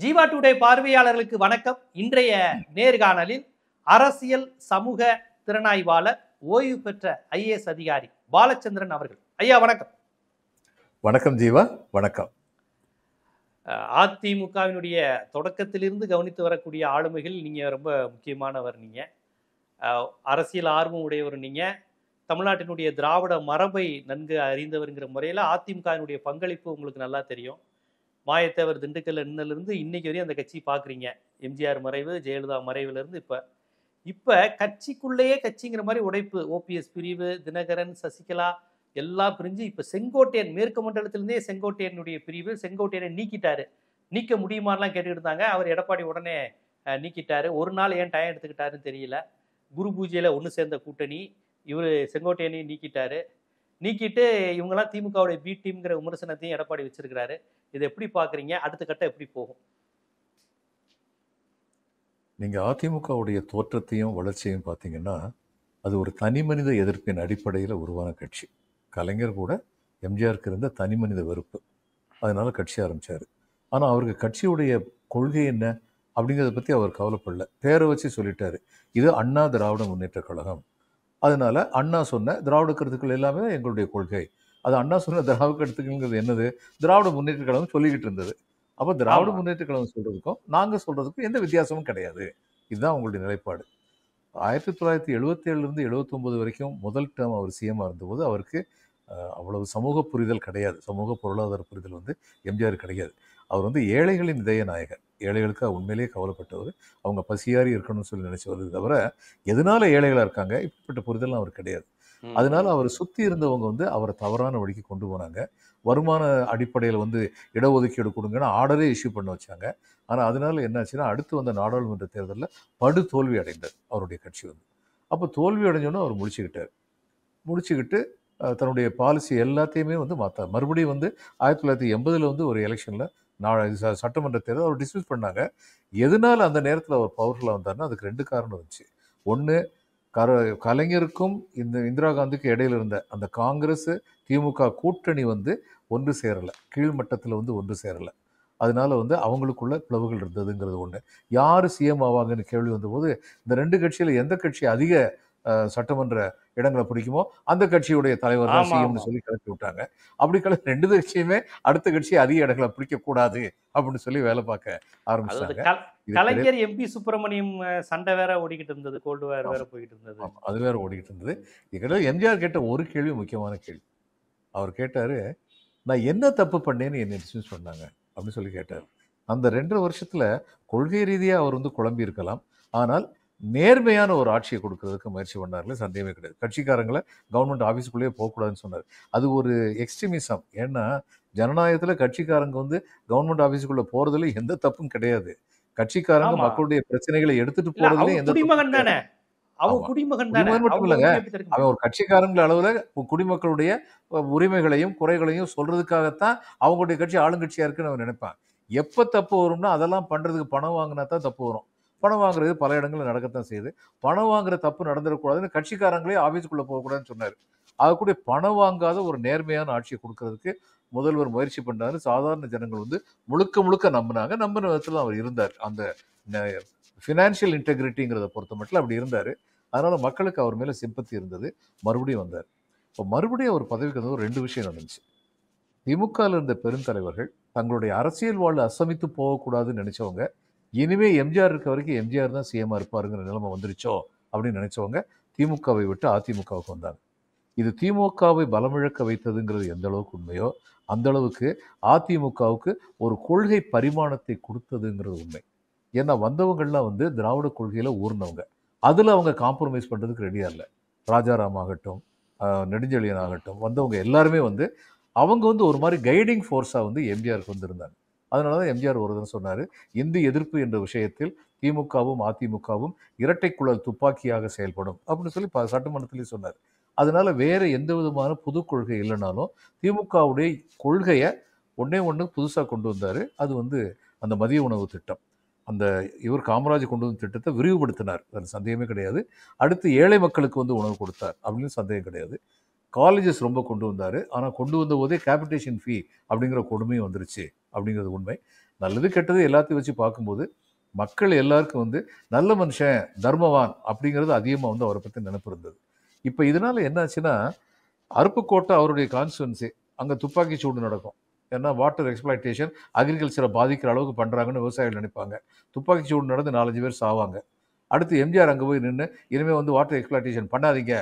Jeeva today பார்வையாளர்களுக்கு வணக்கம். இன்றைய நேர்காணலில் அரசியல் சமூக திறனாய்வாளர் ஓய்வு பெற்ற ஐஏஎஸ் அதிகாரி பாலச்சந்திரன் அவர்கள். ஐயா வணக்கம். வணக்கம் ஜீவா. வணக்கம். அதிமுகவினுடைய தொடக்கத்திலிருந்து கவனித்து வரக்கூடிய ஆளுமைகள் நீங்க ரொம்ப முக்கியமானவர். நீங்க அரசியல் ஆர்வம் உடையவர். நீங்க தமிழ்நாட்டினுடைய திராவிட மரபை நன்கு அறிந்தவர்ங்கிற முறையில் அதிமுகவினுடைய பங்களிப்பு உங்களுக்கு நல்லா தெரியும். மாயத்தேவர் திண்டுக்கல் நின்னிலிருந்து இன்னைக்கு வரையும் அந்த கட்சி பார்க்குறீங்க. எம்ஜிஆர் மறைவு, ஜெயலலிதா மறைவுலேருந்து இப்போ கட்சிக்குள்ளேயே கட்சிங்கிற மாதிரி உடைப்பு. ஓபிஎஸ் பிரிவு, தினகரன், சசிகலா எல்லாம் பிரிஞ்சு இப்போ செங்கோட்டையன் மேற்கு மண்டலத்திலேருந்தே செங்கோட்டையனுடைய பிரிவு. செங்கோட்டையனை நீக்கிட்டாரு. நீக்க முடியுமாலாம் கேட்டுக்கிட்டு இருந்தாங்க. அவர் எடப்பாடி உடனே நீக்கிட்டாரு. ஒரு நாள் ஏன் டைம் எடுத்துக்கிட்டாருன்னு தெரியல. குரு பூஜையில் ஒன்று சேர்ந்த கூட்டணி இவர் செங்கோட்டையனையும் நீக்கிட்டு இவங்கெல்லாம் திமுகவுடைய பி டீம்ங்கிற விமர்சனத்தையும் எடப்பாடி வச்சிருக்கிறாரு. இதை எப்படி பாக்குறீங்க? அடுத்த கட்டம் எப்படி போகும்? நீங்க அதிமுகவுடைய தோற்றத்தையும் வளர்ச்சியும் பார்த்தீங்கன்னா அது ஒரு தனி மனித எதிர்ப்பின் அடிப்படையில் உருவான கட்சி. கலைஞர் கூட எம்ஜிஆருக்கு இருந்த தனி மனித வெறுப்பு, அதனால கட்சி ஆரம்பிச்சாரு. ஆனால் அவருக்கு கட்சியுடைய கொள்கை என்ன அப்படிங்கிறத பற்றி அவர் கவலைப்படல. பேரை வச்சு சொல்லிட்டாரு, இது அண்ணா திராவிட முன்னேற்ற கழகம். அதனால அண்ணா சொன்ன திராவிட கருத்துக்கள் எல்லாமே எங்களுடைய கொள்கை. அது அண்ணா சொன்ன திராவிட கருத்துக்கள்ங்கிறது என்னது? திராவிட முன்னேற்ற கழகம் சொல்லிக்கிட்டு இருந்தது. அப்போ திராவிட முன்னேற்ற கழகம் சொல்றதுக்கும் நாங்கள் சொல்றதுக்கும் எந்த வித்தியாசமும் கிடையாது. இதுதான் உங்களுடைய நிலைப்பாடு. 1977 79 வரைக்கும் முதல் டேர்ம் அவர் சிஎம்மாக இருந்தபோது அவருக்கு அவ்வளவு சமூக புரிதல் கிடையாது. சமூக பொருளாதார புரிதல் எம்ஜிஆர் கிடையாது. அவர் ஏழைகளின் இதய நாயகர். ஏழைகளுக்கு உண்மையிலேயே கவலைப்பட்டவர். அவங்க பசியாரி இருக்கணும்னு சொல்லி நினைச்சவர். தவிர எதனால ஏழைகளாக இருக்காங்க இப்படிப்பட்ட புரிதல்லாம் அவர் கிடையாது. அதனால அவர் சுற்றி இருந்தவங்க அவரை தவறான வழிக்கு கொண்டு போனாங்க. வருமான அடிப்படையில் இடஒதுக்கீடு கொடுங்கன்னு ஆர்டரே இஷ்யூ பண்ண வச்சாங்க. ஆனால் அதனால என்னாச்சுன்னா அடுத்து வந்த நாடாளுமன்ற தேர்தலில் படு தோல்வி அடைந்தார் அவருடைய கட்சி. அப்போ தோல்வி அடைஞ்சோன்னு அவர் முடிச்சுக்கிட்டு தன்னுடைய பாலிசி எல்லாத்தையுமே மாற்றார். மறுபடியும் 1980 ஒரு எலெக்ஷனில் சட்டமன்ற தேர்தல் அவர் டிஸ்மிஸ் பண்ணாங்க. எதனால அந்த நேரத்தில் அவர் பவர்ஃபுல்லாக வந்தார்னா அதுக்கு ரெண்டு காரணம் இருந்துச்சு. ஒன்று, கலைஞருக்கும் இந்த இந்திரா காந்திக்கும் இடையில இருந்த அந்த காங்கிரஸ் திமுக கூட்டணி ஒன்று சேரலை. கீழ்மட்டத்தில் ஒன்று சேரலை. அதனால அவங்களுக்குள்ள பிளவுகள் இருந்ததுங்கிறது ஒன்று. யார் சிஎம் ஆவாங்கன்னு கேள்வி வந்தபோது இந்த ரெண்டு கட்சியில் எந்த கட்சி அதிக சட்டமன்ற இடங்களை பிடிக்குமோ அந்த கட்சியுடைய தலைவர் தான் சிஎம்னு சொல்லி கிளப்பி விட்டாங்க. அப்படி ரெண்டு கட்சியுமே அடுத்த கட்சி அதிக இடங்களை பிடிக்கக்கூடாது அப்படின்னு சொல்லி வேலை பார்க்க ஆரம்பிச்சாங்க. கலைஞர் எம்பி சுப்பிரமணியம் சண்டை வேற ஓடிக்கிட்டு இருந்தது. கோல்டு வேற போய்கிட்டு இருந்தது. அது வேற ஓடிக்கிட்டு இருந்தது. இதுக்கிட்ட எம்ஜிஆர் கேட்ட ஒரு கேள்வி, முக்கியமான கேள்வி. அவர் கேட்டாரு, நான் என்ன தப்பு பண்ணேன்னு என்னை டிஸ்மிஸ் பண்ணாங்க அப்படின்னு சொல்லி கேட்டார். அந்த 2.5 வருஷத்துல கொள்கை ரீதியாக அவர் குழம்பி இருக்கலாம். ஆனால் நேர்மையான ஒரு ஆட்சியை கொடுக்கறதுக்கு முயற்சி பண்ணார்கள், சந்தேகமே கிடையாது. கட்சிக்காரங்களை கவர்மெண்ட் ஆஃபீஸுக்குள்ளேயே போகக்கூடாதுன்னு சொன்னார். அது ஒரு எக்ஸ்ட்ரீமிசம். ஏன்னா ஜனநாயகத்தில் கட்சிக்காரங்க கவர்மெண்ட் ஆஃபீஸுக்குள்ளே போகிறதுல எந்த தப்பும் கிடையாது. கட்சிக்காரங்க மக்களுடைய பிரச்சனைகளை எடுத்துட்டு போறதுல எந்த குடிமகன் தானே. மட்டும் இல்லைங்க, அவன் ஒரு கட்சிக்காரங்கள் அளவுல குடிமக்களுடைய உரிமைகளையும் குறைகளையும் சொல்றதுக்காகத்தான் அவங்களுடைய கட்சி ஆளுங்கட்சியா இருக்குன்னு அவன் நினைப்பான். எப்ப தப்பு வரும்னா அதெல்லாம் பண்றதுக்கு பணம் வாங்கினா தான் தப்பு வரும். பணம் வாங்குறது பல இடங்களில் நடக்கத்தான் செய்யுது. பணம் வாங்குற தப்பு நடந்துடக்கூடாதுன்னு கட்சிக்காரங்களே ஆஃபீஸுக்குள்ள போகக்கூடாதுன்னு சொன்னார். அதுக்கூடிய பணம் வாங்காத ஒரு நேர்மையான ஆட்சியை கொடுக்கறதுக்கு முதல்வர் முயற்சி பண்ணாரு. சாதாரண ஜனங்கள் முழுக்க நம்பினாங்க. நம்பின விதத்தில் அவர் இருந்தார். அந்த ஃபினான்ஷியல் இன்டெகிரிட்டிங்கிறத பொறுத்த மட்டும் அப்படி இருந்தார். அதனால மக்களுக்கு அவர் மேலே சிம்பத்தி இருந்தது. மறுபடியும் வந்தார். இப்போ மறுபடியும் அவர் பதவிக்கு ஒரு 2 விஷயம் நடந்துச்சு. திமுகவில் இருந்த பெருந்தலைவர்கள் தங்களுடைய அரசியல் வாழ்வு அசமித்து போகக்கூடாதுன்னு நினைச்சவங்க, இனிமே எம்ஜிஆர் இருக்க வரைக்கும் எம்ஜிஆர் தான் சிஎம்மா இருப்பாருங்கிற நிலைமை வந்துருச்சோ அப்படின்னு நினைச்சவங்க திமுகவை விட்டு அதிமுகவுக்கு வந்தாங்க. இது திமுகவை பலமிழக்க வைத்ததுங்கிறது எந்த அளவுக்கு உண்மையோ அந்த அளவுக்கு அதிமுகவுக்கு ஒரு கொள்கை பரிமாணத்தை கொடுத்ததுங்கிறது உண்மை. ஏன்னா வந்தவங்கள்லாம் திராவிட கொள்கையில ஊர்னவங்க. அதில் அவங்க காம்ப்ரமைஸ் பண்ணுறதுக்கு ரெடியாக இல்லை. ராஜாராம் ஆகட்டும், நெடுஞ்செழியன் ஆகட்டும், வந்தவங்க எல்லாருமே அவங்க ஒரு மாதிரி கைடிங் ஃபோர்ஸாக எம்ஜிஆருக்கு இருந்தாங்க. அதனால தான் எம்ஜிஆர் ஒரு தடவை சொன்னார், இந்தி எதிர்ப்பு என்ற விஷயத்தில் திமுகவும் அதிமுகவும் இரட்டை குழல் துப்பாக்கியாக செயல்படும் அப்படின்னு சொல்லி சட்டமன்றத்திலேயே சொன்னார். அதனால வேற எந்த விதமான புது கொள்கை இல்லைனாலும் திமுகவுடைய கொள்கையை ஒன்று புதுசாக கொண்டு வந்தார். அது அந்த மதிய உணவு திட்டம். அந்த இவர் காமராஜ் கொண்டு வந்த திட்டத்தை விரிவுபடுத்தினார். அது சந்தேகமே கிடையாது. அடுத்து ஏழை மக்களுக்கு உணவு கொடுத்தார் அப்படின்னு சந்தேகம் கிடையாது. காலேஜஸ் ரொம்ப கொண்டு வந்தார். ஆனால் கொண்டு வந்த போதே கேபிட்டேஷன் ஃபீ அப்படிங்கிற கொடுமையும் வந்துருச்சு அப்படிங்கிறது உண்மை. நல்லது கெட்டது எல்லாத்தையும் வச்சு பார்க்கும்போது மக்கள் எல்லாருக்கும் வந்து நல்ல மனுஷன், தர்மவான் அப்படிங்கிறது அதிகமாக வந்து அவரை பற்றி நினைப்பு இருந்தது. இப்போ இதனால என்னாச்சுன்னா, அருப்புக்கோட்டை அவருடைய கான்ஸ்டுவன்சி, அங்கே துப்பாக்கி சூடு நடக்கும். ஏன்னா வாட்டர் எக்ஸ்பிளாய்டேஷன் அக்ரிகல்ச்சரை பாதிக்கிற அளவுக்கு பண்ணுறாங்கன்னு விவசாயிகள் நினைப்பாங்க. துப்பாக்கி சூடு நடந்து 4-5 பேர் சாவாங்க. அடுத்து எம்ஜிஆர் அங்கே போய் நின்று இனிமேல் வந்து வாட்டர் எக்ஸ்பிளாய்டேஷன் பண்ணாதீங்க,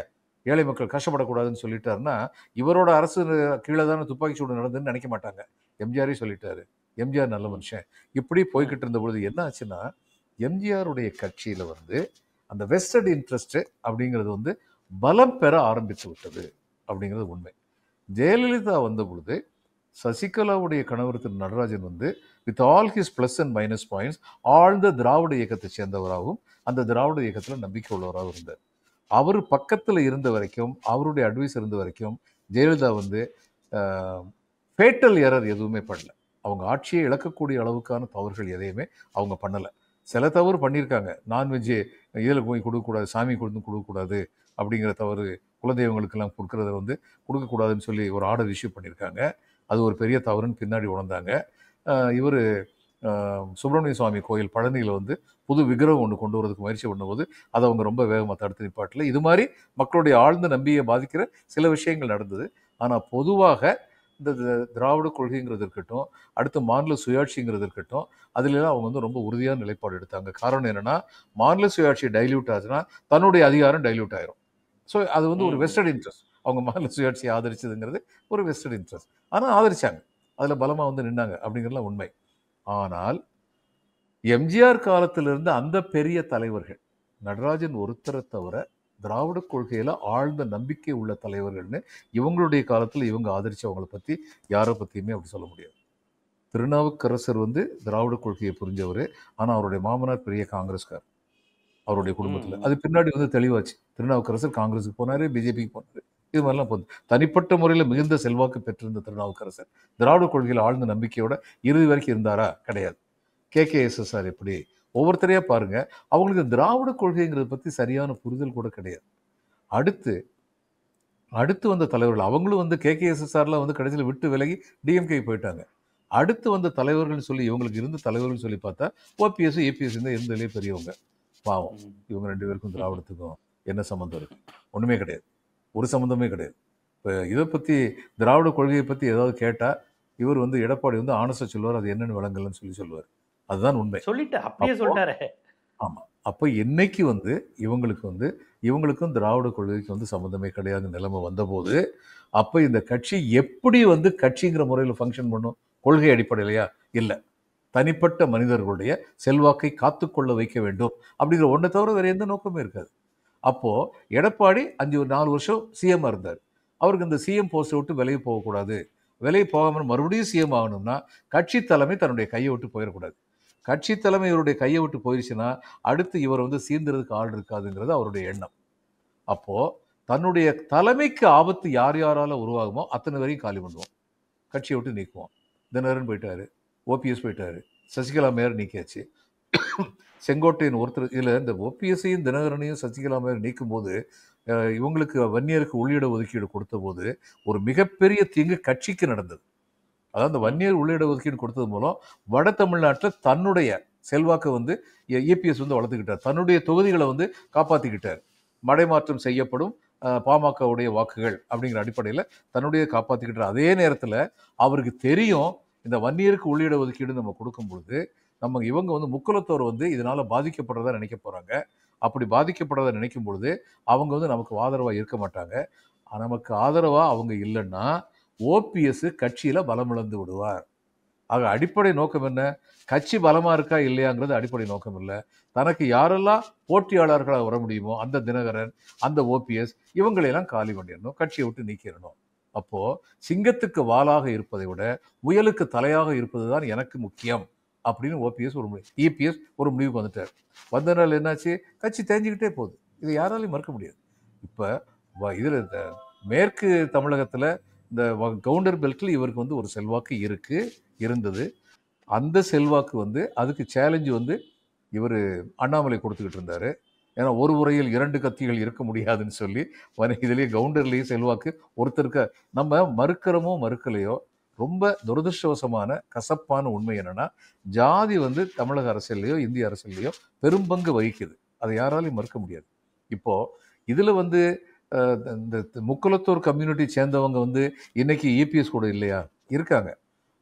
ஏழை மக்கள் கஷ்டப்படக்கூடாதுன்னு சொல்லிட்டாருன்னா, இவரோட அரசு கீழே தானே துப்பாக்கி சூடு நடந்துன்னு நினைக்க மாட்டாங்க. எம்ஜிஆரே சொல்லிட்டாரு. எம்ஜிஆர் நல்ல மனுஷன். இப்படி போய்கிட்டு இருந்த பொழுது என்ன ஆச்சுன்னா, எம்ஜிஆருடைய கட்சியில் வந்து அந்த வெஸ்டட் இன்ட்ரெஸ்ட் அப்படிங்கிறது வந்து பலம் பெற ஆரம்பித்து விட்டது அப்படிங்கிறது உண்மை. ஜெயலலிதா வந்த பொழுது சசிகலாவுடைய கணவர் திரு நடராஜன் வந்து with all his plus and minus points ஆழ்ந்த திராவிட இயக்கத்தை சேர்ந்தவராகவும் அந்த திராவிட இயக்கத்தில் நம்பிக்கை உள்ளவராகவும் இருந்தார். அவர் பக்கத்தில் இருந்த வரைக்கும், அவருடைய அட்வைஸ் இருந்த வரைக்கும் ஜெயலலிதா வந்து ஃபேட்டல் எரர் எதுவுமே பண்ணல. அவங்க ஆட்சியை இழக்கக்கூடிய அளவுக்கான தவறுகள் எதையுமே அவங்க பண்ணலை. சில தவறு பண்ணியிருக்காங்க. நான்வெஜ்ஜு இதில் போய் கொடுக்கக்கூடாது, சாமி கொடுக்கக்கூடாது அப்படிங்கிற தவறு, குலதெய்வங்களுக்கெல்லாம் கொடுக்கறத வந்து கொடுக்கக்கூடாதுன்னு சொல்லி ஒரு ஆர்டர் இஷ்யூ பண்ணியிருக்காங்க. அது ஒரு பெரிய தவறுன்னு பின்னாடி உணர்ந்தாங்க. இவர் சுப்பிரமணிய சுவாமி கோயில் பழனியில் வந்து புது விக்கிரகம் ஒன்று கொண்டு வரதுக்கு முயற்சி பண்ணும்போது அதை அவங்க ரொம்ப வேகமாக தடுத்து நிப்பாட்டில். இது மாதிரி மக்களுடைய ஆழ்ந்த நம்பிக்கையை பாதிக்கிற சில விஷயங்கள் நடந்தது. ஆனால் பொதுவாக இந்த திராவிட கொள்கைங்கிறது இருக்கட்டும், அடுத்து மாநில சுயாட்சிங்கிறது இருக்கட்டும், அதுலலாம் அவங்க வந்து ரொம்ப உறுதியான நிலைப்பாடு எடுத்தாங்க. காரணம் என்னென்னா, மாநில சுயாட்சி டைல்யூட் ஆச்சுன்னா தன்னுடைய அதிகாரம் டைல்யூட் ஆயிரும். ஸோ அது வந்து ஒரு வெஸ்டட் இன்ட்ரெஸ்ட். அவங்க மாநில சுயாட்சியை ஆதரிச்சதுங்கிறது ஒரு வெஸ்டட் இன்ட்ரெஸ்ட். ஆனால் ஆதரிச்சாங்க, அதில் பலமாக வந்து நின்னாங்க அப்படிங்கிறதுலாம் உண்மை. ஆனால் எம்ஜிஆர் காலத்திலிருந்து அந்த பெரிய தலைவர்கள், நடராஜன் ஒருத்தரை தவிர திராவிட கொள்கையில் ஆழ்ந்த நம்பிக்கை உள்ள தலைவர்கள்னு இவங்களுடைய காலத்தில் இவங்க ஆதரிச்சவங்களை பற்றி யாரை பற்றியுமே அப்படி சொல்ல முடியாது. திருநாவுக்கரசர் வந்து திராவிட கொள்கையை புரிஞ்சவர். ஆனால் அவருடைய மாமனார் பெரிய காங்கிரஸ்கார் அவருடைய குடும்பத்தில். அது பின்னாடி வந்து தெளிவாச்சு. திருநாவுக்கரசர் காங்கிரஸுக்கு போனார், பிஜேபிக்கு போனார், இது மாதிரிலாம் போகுது. தனிப்பட்ட முறையில் மிகுந்த செல்வாக்கு பெற்றிருந்த திருநாவுக்கரசர் திராவிட கொள்கையில் ஆழ்ந்த நம்பிக்கையோட இறுதி வரைக்கும் இருந்தாரா? கிடையாது. KKSSR எப்படி? ஒவ்வொருத்தரையா பாருங்க, அவங்களுக்கு திராவிட கொள்கைங்கிறத பற்றி சரியான புரிதல் கூட கிடையாது. அடுத்து வந்த தலைவர்கள் அவங்களும் வந்து KKSSRலாம் வந்து கடைசியில் விட்டு விலகி டிஎம்கே போயிட்டாங்க. அடுத்து வந்த தலைவர்கள் சொல்லி இவங்களுக்கு இருந்த தலைவர்கள் சொல்லி பார்த்தா OPS APS தான் இருந்ததுலேயே பெரியவங்க. பாவம், இவங்க 2 பேருக்கும் திராவிடத்துக்கும் என்ன சம்மந்தம் இருக்கு? ஒன்றுமே கிடையாது, ஒரு சம்மந்தமே கிடையாது. இப்போ இதை பற்றி திராவிட கொள்கையை பற்றி ஏதாவது கேட்டால் இவர் வந்து எடப்பாடி வந்து ஆனஸ்டாக சொல்லுவார், அது என்னென்னு விளங்கலன்னு சொல்லுவார். அதுதான் உண்மை. சொல்லிட்டு அப்படியே சொல்லிட்டாரு. ஆமாம். அப்போ இன்னைக்கு வந்து இவங்களுக்கும் திராவிட கொள்கைக்கு வந்து சம்மந்தமே கிடையாது நிலைமை வந்தபோது, அப்போ இந்த கட்சி எப்படி வந்து கட்சிங்கிற முறையில் ஃபங்க்ஷன் பண்ணும்? கொள்கை அடிப்படையிலையா? இல்லை, தனிப்பட்ட மனிதர்களுடைய செல்வாக்கை காத்துக்கொள்ள வைக்க வேண்டும் அப்படிங்கிற ஒன்றை தவிர வேறு எந்த நோக்கமே இருக்காது. அப்போது எடப்பாடி 4 வருஷம் சிஎம் இருந்தார். அவருக்கு இந்த சிஎம் போஸ்ட்டை விட்டு விலகி போகக்கூடாது. விலகி போகாமல் மறுபடியும் சிஎம் ஆகணும்னா கட்சி தலைமை தன்னுடைய கையை விட்டு போயிடக்கூடாது. கட்சி தலைமை இவருடைய கையை விட்டு போயிடுச்சுன்னா அடுத்து இவர் வந்து சீர்ந்ததுக்கு ஆள் இருக்காதுங்கிறது அவருடைய எண்ணம். அப்போது தன்னுடைய தலைமைக்கு ஆபத்து யார் யாரால உருவாகுமோ அத்தனை வரையும் காலி பண்ணுவோம், கட்சியை விட்டு நீக்குவோம். தினகரன் போயிட்டாரு, ஓபிஎஸ் போயிட்டாரு, சசிகலா மேயர் நீக்கியாச்சு, செங்கோட்டையன் ஒருத்தர். இதில் இந்த ஓபிஎஸ்ஸையும் தினகரனையும் சசிகலா மேயர் நீக்கும் போது இவங்களுக்கு வன்னியருக்கு உள்ளிட ஒதுக்கீடு கொடுத்த போது ஒரு மிகப்பெரிய தீங்கு கட்சிக்கு நடந்தது. அதாவது அந்த வன்னியர் உள்ளிட ஒதுக்கீடு கொடுத்தது மூலம் வட தமிழ்நாட்டில் தன்னுடைய செல்வாக்கை வந்து இபிஎஸ் வந்து வளர்த்துக்கிட்டார், தன்னுடைய தொகுதிகளை வந்து காப்பாற்றிக்கிட்டார். மடைமாற்றம் செய்யப்படும் பாமகவுடைய வாக்குகள் அப்படிங்கிற அடிப்படையில் தன்னுடைய காப்பாற்றிக்கிட்டார். அதே நேரத்தில் அவருக்கு தெரியும் இந்த வன்னியருக்கு உள்ளிட ஒதுக்கீடு நம்ம கொடுக்கும் பொழுது இவங்க வந்து முக்குலத்தோர் வந்து இதனால் பாதிக்கப்படுறதா நினைக்க போகிறாங்க. அப்படி பாதிக்கப்படுறதா நினைக்கும் பொழுது அவங்க வந்து நமக்கு ஆதரவாக இருக்க மாட்டாங்க. நமக்கு ஆதரவாக அவங்க இல்லைன்னா ஓபிஎஸ் கட்சியில் பலம் இழந்து விடுவார். ஆக அடிப்படை நோக்கம் என்ன? கட்சி பலமாக இருக்கா இல்லையாங்கிறது அடிப்படை நோக்கம் இல்லை. தனக்கு யாரெல்லாம் போட்டியாளர்களாக வர முடியுமோ அந்த தினகரன், அந்த ஓபிஎஸ் இவங்களையெல்லாம் காலி பண்ணிடணும், கட்சியை விட்டு நீக்கிடணும். அப்போது சிங்கத்துக்கு வாலாக இருப்பதை விட முயலுக்கு தலையாக இருப்பது தான் எனக்கு முக்கியம் அப்படின்னு இபிஎஸ் ஒரு முடிவுக்கு வந்துட்டார். வந்தனால என்னாச்சு? கட்சி தேஞ்சிக்கிட்டே போகுது. இதை யாராலையும் மறுக்க முடியாது. இப்போ இதில் இந்த மேற்கு தமிழகத்தில் இந்த கவுண்டர் பெல்ட்டில் இவருக்கு வந்து ஒரு செல்வாக்கு இருந்தது. அந்த செல்வாக்கு வந்து அதுக்கு சேலஞ்சு வந்து இவர் அண்ணாமலை கொடுத்துக்கிட்டு இருந்தார். ஏன்னா ஒரு உரையில் 2 கத்திகள் இருக்க முடியாதுன்னு சொல்லி இதுலேயே கவுண்டர்லேயே செல்வாக்கு ஒருத்தருக்கு நம்ம மறுக்கிறோமோ மறுக்கலையோ, ரொம்ப துரதிருஷ்டவசமான கசப்பான உண்மை என்னன்னா, ஜாதி வந்து தமிழக அரசியல்லையோ இந்திய அரசியல்லையோ பெரும்பங்கு வகிக்குது. அதை யாராலையும் மறுக்க முடியாது. இப்போ இதுல வந்து இந்த முக்குலத்தோர் கம்யூனிட்டி சேர்ந்தவங்க வந்து இன்னைக்கு இபிஎஸ் கூட இல்லையா? இருக்காங்க.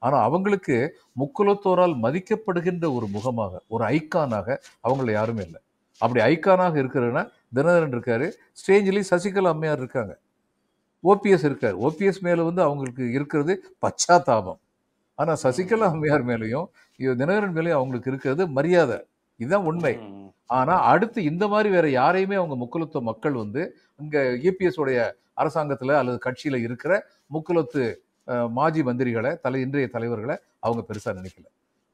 ஆனா அவங்களுக்கு முக்குலத்தோரால் மதிக்கப்படுகின்ற ஒரு முகமாக, ஒரு ஐக்கானாக அவங்கள யாருமே இல்லை. அப்படி ஐக்கானாக இருக்கிறதுனா தினகரன் இருக்காரு, ஸ்ட்ரேஞ்சிலி சசிகலா அம்மையார் இருக்காங்க, ஓபிஎஸ் இருக்காரு. ஓபிஎஸ் மேல வந்து அவங்களுக்கு இருக்கிறது பச்சாத்தாபம். ஆனா சசிகலா அம்மையார் மேலையும் தினகரன் மேலேயும் அவங்களுக்கு இருக்கிறது மரியாதை. இதுதான் உண்மை. ஆனா அடுத்து இந்த மாதிரி வேற யாரையுமே அவங்க முக்குலத்துவ மக்கள் வந்து இங்க இபிஎஸ் உடைய அரசாங்கத்துல அல்லது கட்சியில இருக்கிற முக்குலத்து மாஜி மந்திரிகளை இன்றைய தலைவர்களை அவங்க பெருசா நினைக்கல.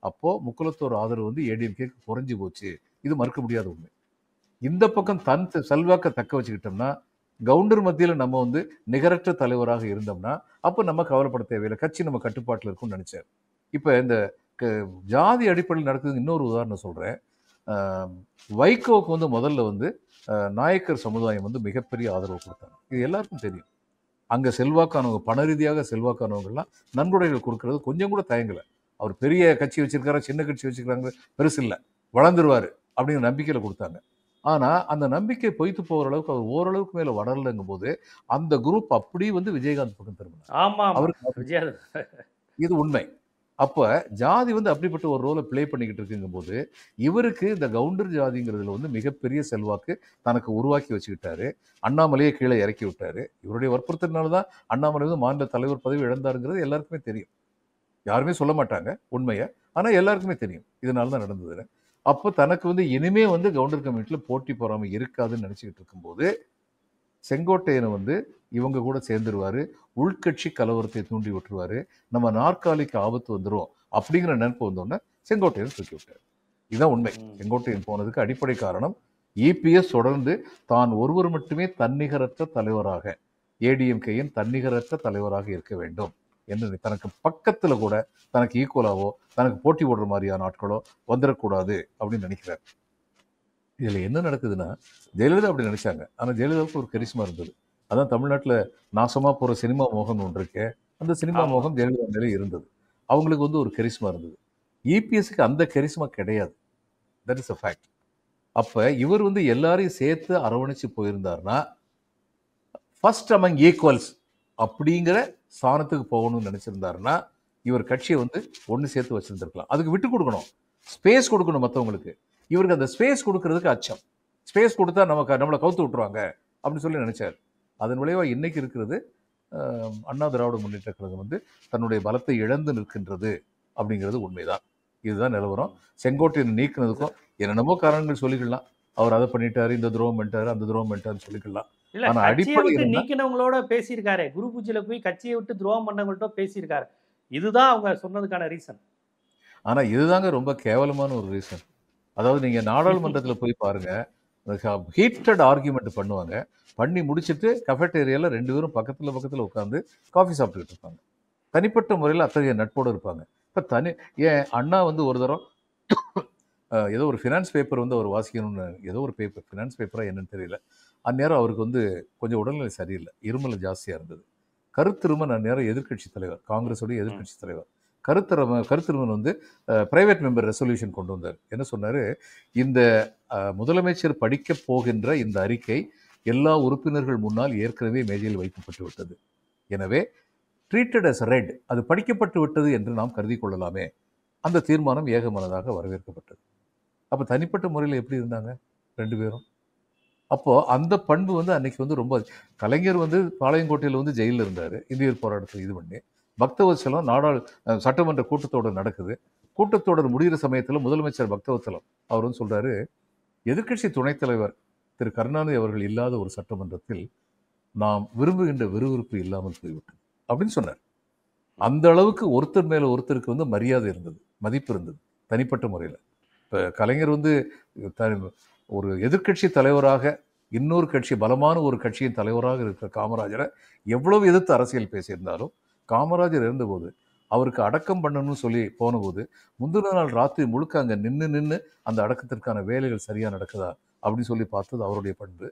அப்போ முக்குலத்தோர் ஆதரவு வந்து ஏடிஎம்கே குறைஞ்சு போச்சு. இது மறுக்க முடியாத உண்மை. இந்த பக்கம் தன் செல்வாக்க தக்க வச்சுக்கிட்டோம்னா, கவுண்டர் மத்தியில நம்ம வந்து நிகரற்ற தலைவராக இருந்தோம்னா அப்ப நம்ம கவலைப்பட தேவையில்லை, கட்சி நம்ம கட்டுப்பாட்டில் இருக்கும்னு நினைச்சார். இப்ப இந்த ஜாதி அடிப்படையில் நடக்குது. இன்னொரு உதாரணம் சொல்றேன். வைகோவுக்கு வந்து முதல்ல வந்து நாயக்கர் சமுதாயம் வந்து மிகப்பெரிய ஆதரவு கொடுத்தாங்க. இது எல்லாருக்கும் தெரியும். அங்க செல்வாக்கானவங்க, பண ரீதியாக செல்வாக்கானவங்கெல்லாம் நன்கொடைகள் கொடுக்கறது கொஞ்சம் கூட தயங்கலை. அவர் பெரிய கட்சி வச்சிருக்காரா, சின்ன கட்சி வச்சிருக்காங்க, பெருசு இல்லை, வளர்ந்துருவாரு அப்படிங்கிற நம்பிக்கையில கொடுத்தாங்க. ஆனா அந்த நம்பிக்கை பொய்த்து போகிற அளவுக்கு அவர் ஓரளவுக்கு மேல வளரலங்கும் போது அந்த குரூப் அப்படியே வந்து விஜயகாந்த் பக்கம் திரும்பினார். அவருக்கு இது உண்மை. அப்ப ஜாதி வந்து அப்படிப்பட்ட ஒரு ரோலை பிளே பண்ணிக்கிட்டு இருக்குங்கும் போது இவருக்கு இந்த கவுண்டர் ஜாதிங்கிறதுல வந்து மிகப்பெரிய செல்வாக்கு தனக்கு உருவாக்கி வச்சுக்கிட்டாரு. அண்ணாமலையை கீழே இறக்கி விட்டாரு. இவருடைய வற்புறுத்தினால்தான் அண்ணாமலை வந்து மாநில தலைவர் பதவி இழந்தாருங்கிறது எல்லாருக்குமே தெரியும். யாருமே சொல்ல மாட்டாங்க உண்மையை, ஆனா எல்லாருக்குமே தெரியும் இதனால தான் நடந்தது. அப்போ தனக்கு வந்து இனிமே வந்து கவுண்டர் கம்யூனிட்டியில போட்டி போறாம இருக்காதுன்னு நினைச்சுக்கிட்டு இருக்கும்போது செங்கோட்டையனை வந்து இவங்க கூட சேர்ந்துருவாரு, உள்கட்சி கலவரத்தை தூண்டி விட்டுருவாரு, நம்ம நாற்காலிக்கு ஆபத்து வந்துடும் அப்படிங்கிற நினைப்பு வந்தோடனே செங்கோட்டையன் தூக்கி விட்டார். இதுதான் உண்மை. செங்கோட்டையன் போனதுக்கு அடிப்படை காரணம் இபிஎஸ் தொடர்ந்து தான் ஒருவர் மட்டுமே தன்னிகரற்ற தலைவராக, ஏடிஎம்கேயின் தன்னிகரற்ற தலைவராக இருக்க வேண்டும் என்று தனக்கு பக்கத்துல கூட தனக்கு ஈக்குவலாவோ தனக்கு போட்டி போடுற மாதிரியான ஆட்களோ வந்துடக்கூடாது அப்படின்னு நினைக்கிறார். இதுல என்ன நடக்குதுன்னா, ஜெயலலிதா அப்படி நினைச்சாங்க. ஆனா ஜெயலலிதாவுக்கு ஒரு கரிஸ்மா இருந்தது. அதான் தமிழ்நாட்டுல நாசமா போற சினிமா மோகம் ஒன்று இருக்கு. அந்த சினிமா மோகம் ஜெயலலிதா மேலே இருந்தது. அவங்களுக்கு வந்து ஒரு கரிஸ்மா இருந்தது. இபிஎஸ்க்கு அந்த கரிஸ்மா கிடையாது. That is a fact. அப்ப இவர் வந்து எல்லாரையும் சேர்த்து அரவணைச்சு போயிருந்தாருன்னா ஃபர்ஸ்ட் அமங் ஈக்குவல்ஸ் அப்படிங்கிற ஸ்தானத்துக்கு போகணும்னு நினைச்சிருந்தாருன்னா இவர் கட்சியை வந்து ஒன்று சேர்த்து வச்சிருந்திருக்கலாம். அதுக்கு விட்டு கொடுக்கணும், ஸ்பேஸ் கொடுக்கணும் மற்றவங்களுக்கு. இவருக்கு அந்த ஸ்பேஸ் கொடுக்கறதுக்கு அச்சம். ஸ்பேஸ் கொடுத்தா நம்மளை கவுத்து விட்டுருவாங்க அப்படின்னு சொல்லி நினைச்சார். அதன் விளைவாக இன்னைக்கு இருக்கிறது அண்ணா திராவிட முன்னேற்ற கழகம் வந்து தன்னுடைய பலத்தை இழந்து நிற்கின்றது அப்படிங்கிறது உண்மைதான். இதுதான் நிலவரம். செங்கோட்டையன் நீக்கினதுக்கும் என்னென்னமோ காரணங்கள் சொல்லிக்கலாம். அவர் அதை பண்ணிட்டாரு, இந்த துரோகம் பண்ணிட்டாரு, அந்த துரோகம் பண்ணிட்டாருன்னு சொல்லிக்கலாம். ஆனா அடிப்படை நீக்கினவங்களோட பேசியிருக்காரு, குரு பூஜையில போய் கட்சியை விட்டு துரோகம் பண்ணவங்கள்ட்ட பேசியிருக்காரு. இதுதான் அவங்க சொன்னதுக்கான ரீசன். ஆனா இதுதாங்க ரொம்ப கேவலமான ஒரு ரீசன். அதாவது நீங்க நாடாளுமன்றத்தில் போய் பாருங்க, ஹீட்டட் ஆர்கியூமெண்ட் பண்ணுவாங்க. பண்ணி முடிச்சுட்டு கஃபெட்டேரியாவில் 2 பேரும் பக்கத்தில் உட்காந்து காஃபி சாப்பிட்டுக்கிட்டு இருப்பாங்க. தனிப்பட்ட முறையில் அத்தகைய நட்போடு இருப்பாங்க. இப்போ ஏன் அண்ணா வந்து ஒரு தரம் ஏதோ ஒரு ஃபினான்ஸ் பேப்பர் வந்து அவர் வாசிக்கணும்னு, ஏதோ ஒரு பேப்பர், ஃபினான்ஸ் பேப்பராக என்னன்னு தெரியல. அந்நேரம் அவருக்கு வந்து கொஞ்சம் உடல்நிலை சரியில்லை, இருமல் ஜாஸ்தியாக இருந்தது. கருத்திருமன் அந்நேரம் எதிர்கட்சி தலைவர், காங்கிரஸுடைய எதிர்கட்சி தலைவர். கருத்திருமன் வந்து பிரைவேட் மெம்பர் ரெசல்யூஷன் கொண்டு வந்தார். என்ன சொன்னார், இந்த முதலமைச்சர் படிக்க போகின்ற இந்த அறிக்கை எல்லா உறுப்பினர்கள் முன்னால் ஏற்கனவே மேஜையில் வைக்கப்பட்டு விட்டது. எனவே ட்ரீட்டட் அஸ் ரெட், அது படிக்கப்பட்டு விட்டது என்று நாம் கருதி கொள்ளலாமே. அந்த தீர்மானம் ஏகமனதாக வரவேற்கப்பட்டது. அப்போ தனிப்பட்ட முறையில் எப்படி இருந்தாங்க 2 பேரும்? அப்போது அந்த பண்பு வந்து அன்னைக்கு வந்து ரொம்ப, கலைஞர் வந்து பாளையங்கோட்டையில் வந்து ஜெயிலில் இருந்தார், இந்தியர் போராட்டத்தில் இது பண்ணி. பக்தவத்சலம் சட்டமன்ற கூட்டத்தொடர் நடக்குது. கூட்டத்தொடர் முடிகிற சமயத்தில் முதலமைச்சர் பக்தவத்சலம் அவர் வந்து சொல்றாரு, எதிர்கட்சி துணைத் தலைவர் திரு கருணாநிதி அவர்கள் இல்லாத ஒரு சட்டமன்றத்தில் நாம் விரும்புகின்ற விறுவிறுப்பு இல்லாமல் போய்விட்டது அப்படின்னு சொன்னார். அந்த அளவுக்கு ஒருத்தர் மேல ஒருத்தருக்கு வந்து மரியாதை இருந்தது, மதிப்பு இருந்தது தனிப்பட்ட முறையில். இப்போ கலைஞர் வந்து ஒரு எதிர்கட்சி தலைவராக, இன்னொரு கட்சி, பலமான ஒரு கட்சியின் தலைவராக இருக்கிற காமராஜரை எவ்வளவு எதிர்த்து அரசியல் பேசியிருந்தாலும், காமராஜர் இருந்தபோது அவருக்கு அடக்கம் பண்ணணும்னு சொல்லி போனபோது முந்தின நாள் ராத்திரி முழுக்க அங்கே நின்று அந்த அடக்கத்திற்கான வேலைகள் சரியாக நடக்குதா அப்படின்னு சொல்லி பார்த்தது அவருடைய பண்பு.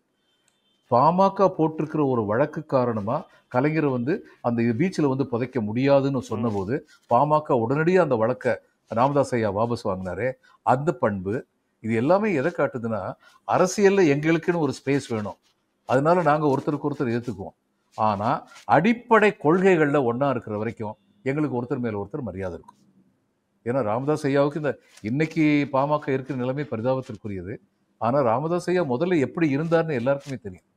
பாமக போட்டிருக்கிற ஒரு வழக்கு காரணமா கலைஞரை வந்து அந்த பீச்சில் வந்து புதைக்க முடியாதுன்னு சொன்னபோது பாமக உடனடியாக அந்த வழக்கை ராமதாஸ் ஐயா வாபஸ் வாங்கினாரே, அந்த பண்பு. இது எல்லாமே எதை காட்டுதுன்னா, அரசியல்ல எங்களுக்குன்னு ஒரு ஸ்பேஸ் வேணும், அதனால நாங்கள் ஒருத்தருக்கு ஒருத்தர் ஏற்றுக்குவோம். ஆனால் அடிப்படை கொள்கைகளில் ஒன்றா இருக்கிற வரைக்கும் எங்களுக்கு ஒருத்தர் மேலே ஒருத்தர் மரியாதை இருக்கும். ஏன்னா ராமதாஸ் ஐயாவுக்கு இந்த இன்னைக்கு பாமக இருக்கிற நிலைமை பரிதாபத்திற்குரியது. ஆனால் ராமதாஸ் ஐயா முதல்ல எப்படி இருந்தார்னு எல்லாருக்குமே தெரியும்.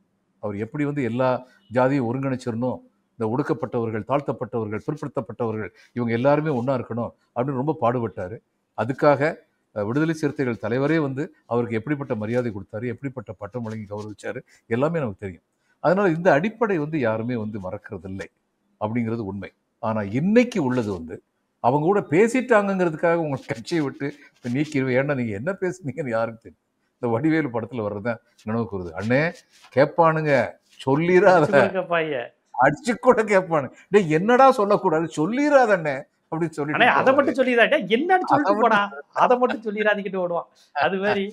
அவர் எப்படி வந்து எல்லா ஜாதியும் ஒருங்கிணைச்சிடணும், இந்த ஒடுக்கப்பட்டவர்கள், தாழ்த்தப்பட்டவர்கள், பிற்படுத்தப்பட்டவர்கள் இவங்க எல்லாருமே ஒன்றா இருக்கணும் அப்படின்னு ரொம்ப பாடுபட்டார். அதுக்காக விடுதலை சிறுத்தைகள் தலைவரே வந்து அவருக்கு எப்படிப்பட்ட மரியாதை கொடுத்தாரு, எப்படிப்பட்ட பட்டம் வழங்கி கௌரவிச்சாரு, எல்லாமே நமக்கு தெரியும். அதனால இந்த அடிப்படை வந்து யாருமே வந்து மறக்கிறதில்லை அப்படிங்கிறது உண்மை. ஆனால் இன்னைக்கு உள்ளது வந்து அவங்க கூட பேசிட்டாங்கிறதுக்காக உங்க கட்சியை விட்டு இப்போ நீக்கிடுவேன். ஏன்னா நீங்கள் என்ன பேசுனீங்கன்னு யாருக்கு தெரியும். இந்த வடிவேலு படத்தில் வர்றதுதான் நினைவுக்கு வருது. அண்ணே கேட்பானுங்க, சொல்லிடாத, அடிச்சு கூட கேட்பானு, டே என்னடா சொல்லக்கூடாது, சொல்லிடாத அண்ணே அப்படின்னு சொல்லிட்டு அதை மட்டும் சொல்லிடாட்ட என்னன்னு சொல்லிட்டு போனா அதை மட்டும் சொல்லிடாதீங்கிட்டு ஓடுவான். அது மாதிரி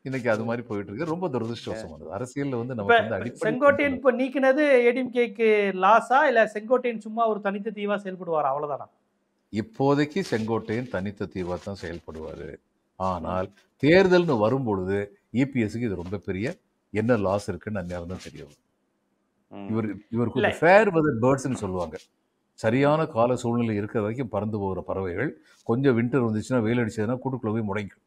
இன்னைக்கு அது மாதிரி போயிட்டு இருக்கு. ரொம்ப துரதிருஷ்டவசமானது. அரசியல்ல வந்து நம்ம செங்கோட்டையன் இப்ப நீக்கினது ஏடிஎம்கேக்கு லாஸா இல்ல செங்கோட்டையன் சும்மா ஒரு தனித்த தீவா செயல்படுவார் அவ்வளவுதானா? இப்போதைக்கு செங்கோட்டையன் தனித்த தீவா தான் செயல்படுவாரு. ஆனால் தேர்தல்னு வரும்பொழுது இபிஎஸ்க்கு இது ரொம்ப பெரிய என்ன லாஸ் இருக்குன்னு அந்நேரம் தான் தெரியும். இவருக்கு ஒரு ஃபேர் வெதர் பேர்ட்ஸ்ன்னு சொல்லுவாங்க. சரியான கால சூழ்நிலை இருக்கிற வரைக்கும் பறந்து போகிற பறவைகள் கொஞ்சம் வின்டர் வந்துச்சுன்னா, வெயில் அடிச்சதுன்னா கூட்டுக்குள்ள போய் முடங்கிடும்.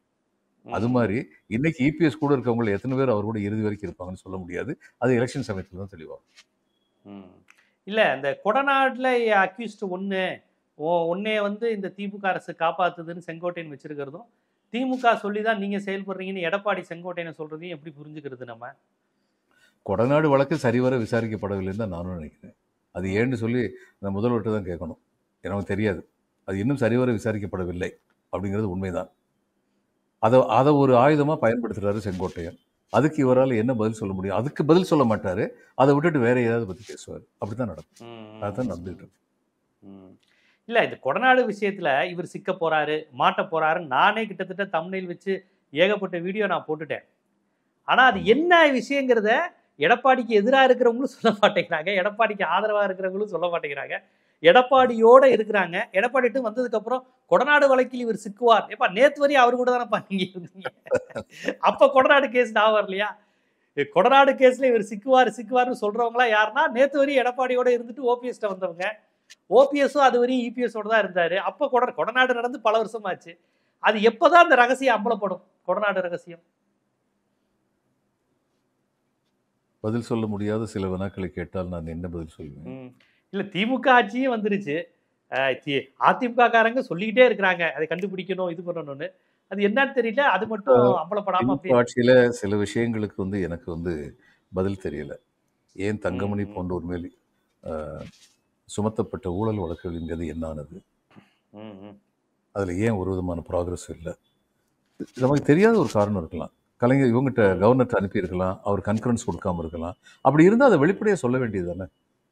அது மாதிரி இன்னைக்கு இபிஎஸ் கூட இருக்கவங்க எத்தனை பேர் அவர் கூட இறுதி வரைக்கும் இருப்பாங்கன்னு சொல்ல முடியாது. அது எலெக்ஷன் சமயத்தில் தான் தெளிவாகும். இல்லை இந்த கொடநாட்டில் அக்யூஸ்ட் ஒன்னே வந்து இந்த திமுக அரசு காப்பாத்துதுன்னு செங்கோட்டையன் வச்சிருக்கிறதும், திமுக சொல்லி தான் நீங்கள் செயல்படுறீங்கன்னு எடப்பாடி செங்கோட்டையனை சொல்கிறதையும் எப்படி புரிஞ்சுக்கிறது நம்ம? கொடநாடு வழக்கு சரிவர விசாரிக்கப்படவில்லைன்னு தான் நானும் நினைக்கிறேன். அது ஏன்னு சொல்லி நான் முதல்வர்கிட்ட தான் கேட்கணும். எனக்கு தெரியாது. அது இன்னும் சரிவர விசாரிக்கப்படவில்லை அப்படிங்கிறது உண்மைதான். அதை ஒரு ஆயுதமாக பயன்படுத்துகிறாரு செங்கோட்டையன். அதுக்கு இவரால் என்ன பதில் சொல்ல முடியும்? அதுக்கு பதில் சொல்ல மாட்டார். அதை விட்டுட்டு வேற ஏதாவது பற்றி பேசுவார். அப்படி தான் நடக்கும். அதுதான் நடந்துகிட்டு இருக்கு. இல்லை இந்த கொடநாடு விஷயத்தில் இவர் சிக்க போகிறாரு, மாட்ட போகிறாருன்னு நானே கிட்டத்தட்ட தம்ப்நெயில் வச்சு ஏகப்பட்ட வீடியோ நான் போட்டுட்டேன். ஆனால் அது என்ன விஷயங்கிறத எடப்பாடிக்கு எதிராக இருக்கிறவங்களும் சொல்ல மாட்டேங்கிறாங்க, எடப்பாடிக்கு ஆதரவாக இருக்கிறவங்களும் சொல்ல மாட்டேங்கிறாங்க. எடப்பாடியோட இருக்கிறாங்க. எடப்பாடிட்டு வந்ததுக்கப்புறம் கொடநாடு வழக்கில் இவர் சிக்குவார். ஏப்பா நேற்று வரையும் அவர் கூட தானேப்பா நீங்க இருந்தீங்க. அப்போ கொடநாடு கேஸ் நான் வரலையா? கொடநாடு கேஸில் இவர் சிக்குவார்னு சொல்கிறவங்களா யாருன்னா நேற்று வரையும் எடப்பாடியோட இருந்துட்டு ஓபிஎஸ்ட்ட வந்தவங்க. ஓபிஎஸும் அது வரையும் இபிஎஸோட தான் இருந்தார். அப்போ கொடநாடு நடந்து பல வருஷம் ஆச்சு. அது எப்போதான் அந்த ரகசியம் அம்பலப்படும்? கொடநாடு ரகசியம் பதில் சொல்ல முடியாத சில வினாக்களை கேட்டால் நான் என்ன பதில் சொல்லுவேன்? இல்லை திமுக ஆட்சியும் வந்துருச்சு. அதிமுக காரங்க சொல்லிக்கிட்டே இருக்கிறாங்க அதை கண்டுபிடிக்கணும், இது பண்ணணும்னு. அது என்னன்னு தெரியல. அது மட்டும் அம்பலப்படாம ஆட்சியில் சில விஷயங்களுக்கு வந்து எனக்கு வந்து பதில் தெரியல. ஏன் தங்கமணி போன்ற ஒரு மேல் சுமத்தப்பட்ட ஊழல் வழக்குகள்ங்கிறது என்னானது? அதில் ஏன் ஒரு விதமான ப்ராக்ரஸ் இல்லை? நமக்கு தெரியாத ஒரு காரணம் இருக்கலாம். கலைஞர் இவங்ககிட்ட கவர்னர்கிட்ட அனுப்பியிருக்கலாம், அவர் கன்ஃபரன்ஸ் கொடுக்காம இருக்கலாம். அப்படி இருந்தால் அதை வெளிப்படையாக சொல்ல வேண்டியது தானே.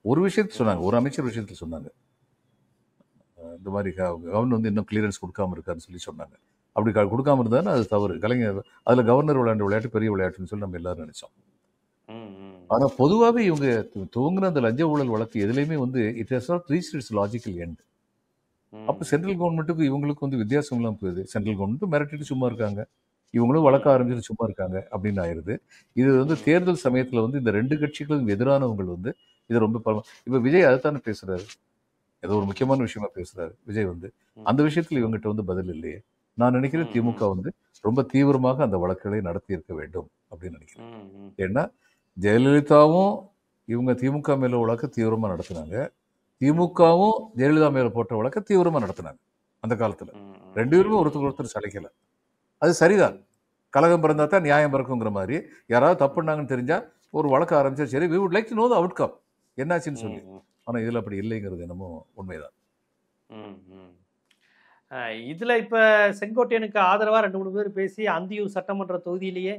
ஒரு விஷயத்தை சொன்னாங்க, ஒரு அமைச்சர் விஷயத்தில் சொன்னாங்க, இந்த மாதிரி கவர்னர் வந்து இன்னும் கிளியரன்ஸ் கொடுக்காம இருக்காருன்னு சொல்லி சொன்னாங்க. அப்படி கொடுக்காம இருந்தாலும் அது தவறு. கலைஞர் அதில் கவர்னர் விளையாண்டு விளையாட்டு பெரிய விளையாட்டுன்னு சொல்லி நம்ம எல்லாரும் நினைச்சோம். ஆனால் பொதுவாகவே இவங்க துவங்கின அந்த லஞ்ச ஊழல் வழக்கு எதுலையுமே வந்து it has not reached it's logical end. அப்போ சென்ட்ரல் கவர்மெண்ட்டுக்கு இவங்களுக்கு வந்து வித்தியாசம்லாம் போகுது. சென்ட்ரல் கவர்மெண்ட்டும் மிரட்டிட்டு சும்மா இருக்காங்க, இவங்களும் வழக்க ஆரம்பிச்சுட்டு சும்மா இருக்காங்க அப்படின்னு ஆயிடுது. இது வந்து தேர்தல் சமயத்தில் வந்து இந்த ரெண்டு கட்சிகளும் எதிரானவங்க வந்து இது ரொம்ப இப்போ விஜய் அதைத்தானே பேசுறாரு, ஏதோ ஒரு முக்கியமான விஷயமா பேசுறாரு விஜய் வந்து. அந்த விஷயத்தில் இவங்ககிட்ட வந்து பதில் இல்லையே. நான் நினைக்கிறேன் திமுக வந்து ரொம்ப தீவிரமாக அந்த வழக்குகளை நடத்தி இருக்க வேண்டும் அப்படின்னு நினைக்கிறேன். ஏன்னா ஜெயலலிதாவும் இவங்க திமுக மேல வழக்கு தீவிரமாக நடத்தினாங்க, திமுகவும் ஜெயலலிதா மேல போட்ட வழக்க தீவிரமாக நடத்தினாங்க. அந்த காலத்தில் ரெண்டு பேருமே ஒருத்தர் சளைக்கலை. அது சரிதான். கலகம் பிறந்தா தான் நியாயம் பிறக்குங்கிற மாதிரி யாராவது தப்பு பண்ணாங்கன்னு தெரிஞ்சா ஒரு வழக்கு ஆரம்பிச்சா சரி, we would like to know the outcome என்னாச்சுன்னு சொல்லி. ஆனால் இதில் அப்படி இல்லைங்கிறது என்னமோ உண்மைதான். இதில் இப்போ செங்கோட்டையனுக்கு ஆதரவாக 2-3 பேர் பேசி அந்தியூர் சட்டமன்ற தொகுதியிலேயே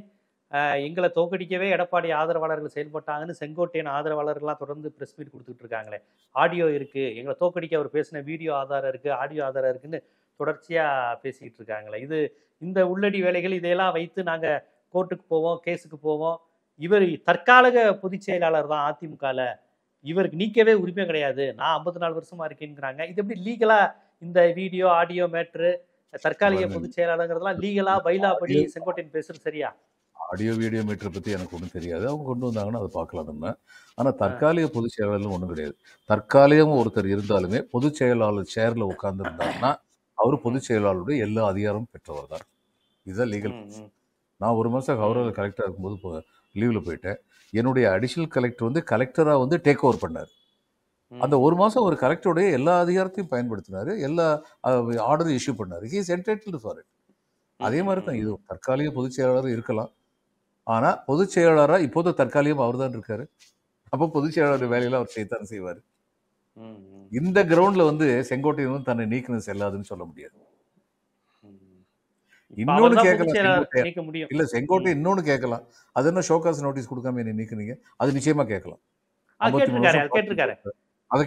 எங்களை தோக்கடிக்கவே எடப்பாடி ஆதரவாளர்கள் செயல்பட்டாங்கன்னு செங்கோட்டையன் ஆதரவாளர்கள்லாம் தொடர்ந்து ப்ரெஸ் மீட் கொடுத்துட்டு இருக்காங்களே. ஆடியோ இருக்குது, எங்களை தோக்கடிக்க அவர் பேசின வீடியோ ஆதாரம் இருக்குது, ஆடியோ ஆதாரம் இருக்குன்னு தொடர்ச்சியா பேசிக்கிட்டு இருக்காங்களே. இந்த உள்ளடி வேலைகள் இதையெல்லாம் வைத்து நாங்க கோர்ட்டுக்கு போவோம், கேஸுக்கு போவோம். இவர் தற்காலிக பொதுச் செயலாளர் தான் அதிமுகல. இவருக்கு நீக்கவே உரிமை கிடையாது. நான் 54 வருஷமா இருக்கேங்கிறாங்க. இது எப்படி லீகலா இந்த வீடியோ, ஆடியோ மேட்ரு தற்காலிக பொதுச் செயலாளர்ங்கிறதெல்லாம் லீகலா பைலா படி செங்கோட்டையன் பேசுறது சரியா? ஆடியோ வீடியோ மீட்டரை பற்றி எனக்கு ஒன்றும் தெரியாது. அவங்க கொண்டு வந்தாங்கன்னா அதை பார்க்கலாம் நம்ம. ஆனால் தற்காலிக பொதுச் செயலாளர்னு ஒன்றும் கிடையாது. தற்காலிகம் ஒருத்தர் இருந்தாலுமே பொதுச் செயலாளர் சேர்ல உட்கார்ந்துருந்தாருன்னா அவர் பொதுச் செயலாளருடைய எல்லா அதிகாரமும் பெற்றவர் தான். இதுதான் லீகல். நான் 1 மாதம் கௌரவ கலெக்டராக இருக்கும்போது லீவில் போயிட்டேன். என்னுடைய அடிஷனல் கலெக்டர் வந்து கலெக்டராக வந்து டேக் ஓவர் பண்ணார். அந்த 1 மாதம் ஒரு கலெக்டருடைய எல்லா அதிகாரத்தையும் பயன்படுத்தினார். எல்லா ஆர்டரும் இஷ்யூ பண்ணார். He is entitled for it. அதே மாதிரி தான் இது தற்காலிக பொதுச் செயலாளர் இருக்கலாம். ஆனால் பொதுச் செயலாளராக இப்போது தற்காலிகம் அவர் தான் இருக்காரு. அப்போ பொதுச் செயலாளர் வேலையில அவர் செய்யத்தான் செய்வார். இந்த கிரவுண்ட்ல வந்து செங்கோட்டையன் வந்து தன்னை நீக்கினது செல்லாதுன்னு சொல்ல முடியாது. இன்னொன்னு கேட்கலாம். இல்ல செங்கோட்டை இன்னொன்னு கேட்கலாம். அது என்ன ஷோகாஸ் நோட்டீஸ் கொடுக்காம என்ன நீக்குனீங்க? அது நிச்சயமா கேட்கலாம். அதை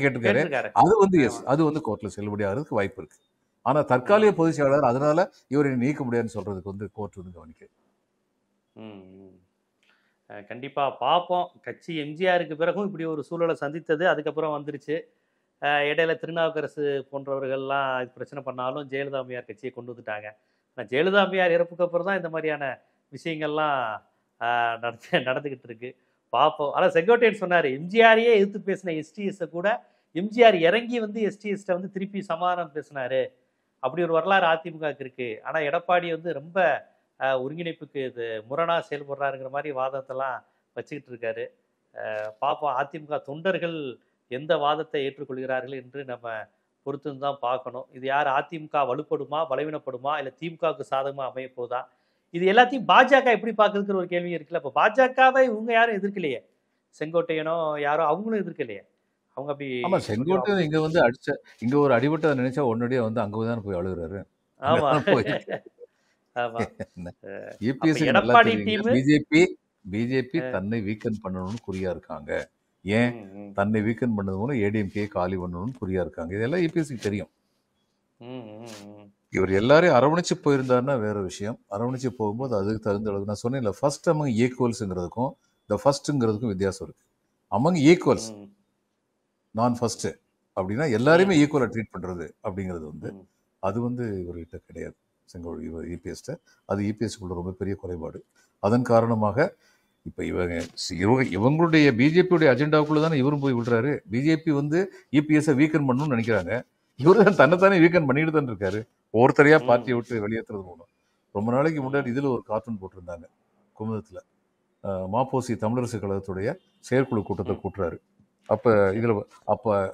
கேட்டிருக்காரு. அது வந்து அது வந்து கோர்ட்ல செல்லுபடி ஆகிறதுக்கு வாய்ப்பு இருக்கு. ஆனா தற்காலிக பொதுச் செயலாளர் அதனால இவரை நீக்க முடியாதுன்னு சொல்றதுக்கு வந்து கோர்ட் வந்து கவனிக்க. கண்டிப்பா பார்ப்போம். கட்சி எம்ஜிஆருக்கு பிறகும் இப்படி ஒரு சூழலை சந்தித்தது. அதுக்கப்புறம் வந்துருச்சு. இடையில திருநாவுக்கரசு போன்றவர்கள்லாம் பிரச்சனை பண்ணாலும் ஜெயலலிதா அம்மையார் கட்சியை கொண்டு வந்துட்டாங்க. ஆனால் ஜெயலலிதா அம்மையார் இறப்புக்கு அப்புறம் தான் இந்த மாதிரியான விஷயங்கள்லாம் நடந்துகிட்டு இருக்கு. பார்ப்போம். ஆனால் செங்கோட்டையன் சொன்னார், எம்ஜிஆரையே எதிர்த்து பேசின எஸ்டிஎஸை கூட எம்ஜிஆர் இறங்கி வந்து எஸ்டிஎஸ்ட்டை வந்து திருப்பி சமாதானம் பேசினாரு. அப்படி ஒரு வரலாறு அதிமுகவுக்கு இருக்கு. ஆனால் எடப்பாடி வந்து ரொம்ப ஒருங்கிணைப்புக்கு இது முரணா செயல்படுறாருங்கிற மாதிரி வாதத்தெல்லாம் வச்சுக்கிட்டு இருக்காரு. பார்ப்போம் அதிமுக தொண்டர்கள் எந்த வாதத்தை ஏற்றுக்கொள்கிறார்கள் என்று நம்ம பொறுத்து தான் பார்க்கணும். இது யார் அதிமுக வலுப்படுமா, பலவீனப்படுமா, இல்லை திமுகவுக்கு சாதகமாக அமைய போதா? இது எல்லாத்தையும் பாஜக எப்படி பார்க்குறதுங்கிற ஒரு கேள்வி இருக்குல்ல. இப்போ பாஜகவை இவங்க யாரும் எதிர்க்கலையே, செங்கோட்டையனோ யாரோ அவங்களும் எதிர்க்கலையே. அவங்க அப்படி செங்கோட்டையன் இங்க வந்து இங்க ஒரு அடிபட்டதை நினைச்சா உடனடியே வந்து அங்கதான் போய் அழுகுறாரு. ஆமா. பிஜேபி தன்னை வீக்கன் பண்ணணும்னு குறியா இருக்காங்க. ஏன் தன்னை வீக்கன் பண்ணது மூலம் ஏடிஎம்கே காலி பண்ணணும்னு குறியா இருக்காங்க. இதெல்லாம் இபிஎஸ்சிக்கு தெரியும். இவர் எல்லாரையும் அரவணைச்சு போயிருந்தாருன்னா வேற விஷயம். அரவணைச்சு போகும்போது அதுக்கு தகுந்த அளவுக்கு நான் சொன்னேன், ஃபர்ஸ்ட் அமங் ஈக்குவல்ஸுங்கிறதுக்கும் இந்த ஃபர்ஸ்ட்டுங்கிறதுக்கும் வித்தியாசம் இருக்கு. அமங் ஈக்குவல்ஸ் நான் ஃபர்ஸ்ட் அப்படின்னா எல்லாரையுமே ஈக்குவலாக ட்ரீட் பண்ணுறது அப்படிங்கிறது வந்து அது வந்து இவர்கிட்ட கிடையாது. செங்கோல் இபிஎஸ்ட அது இபிஎஸ்க்குள்ள ரொம்ப பெரிய குறைபாடு. அதன் காரணமாக இப்போ இவங்களுடைய பிஜேபியுடைய அஜெண்டாவுக்குள்ள தானே இவரும் போய் விடுறாரு. பிஜேபி வந்து இபிஎஸ்ஸை வீக்கன் பண்ணணும்னு நினைக்கிறாங்க. இவரு தான் தன்னைத்தானே வீக்கன் பண்ணிட்டு தான் இருக்காரு. ஒவ்வொருத்தரையா பார்ட்டியை விட்டு வெளியேற்றுறது மூலம். ரொம்ப நாளைக்கு முன்னாடி இதில் ஒரு கார்ட்டூன் போட்டிருந்தாங்க குமுதத்தில். மாப்போசி தமிழரசு கழகத்துடைய செயற்குழு கூட்டத்தை கூட்டுறாரு. அப்போ இதில்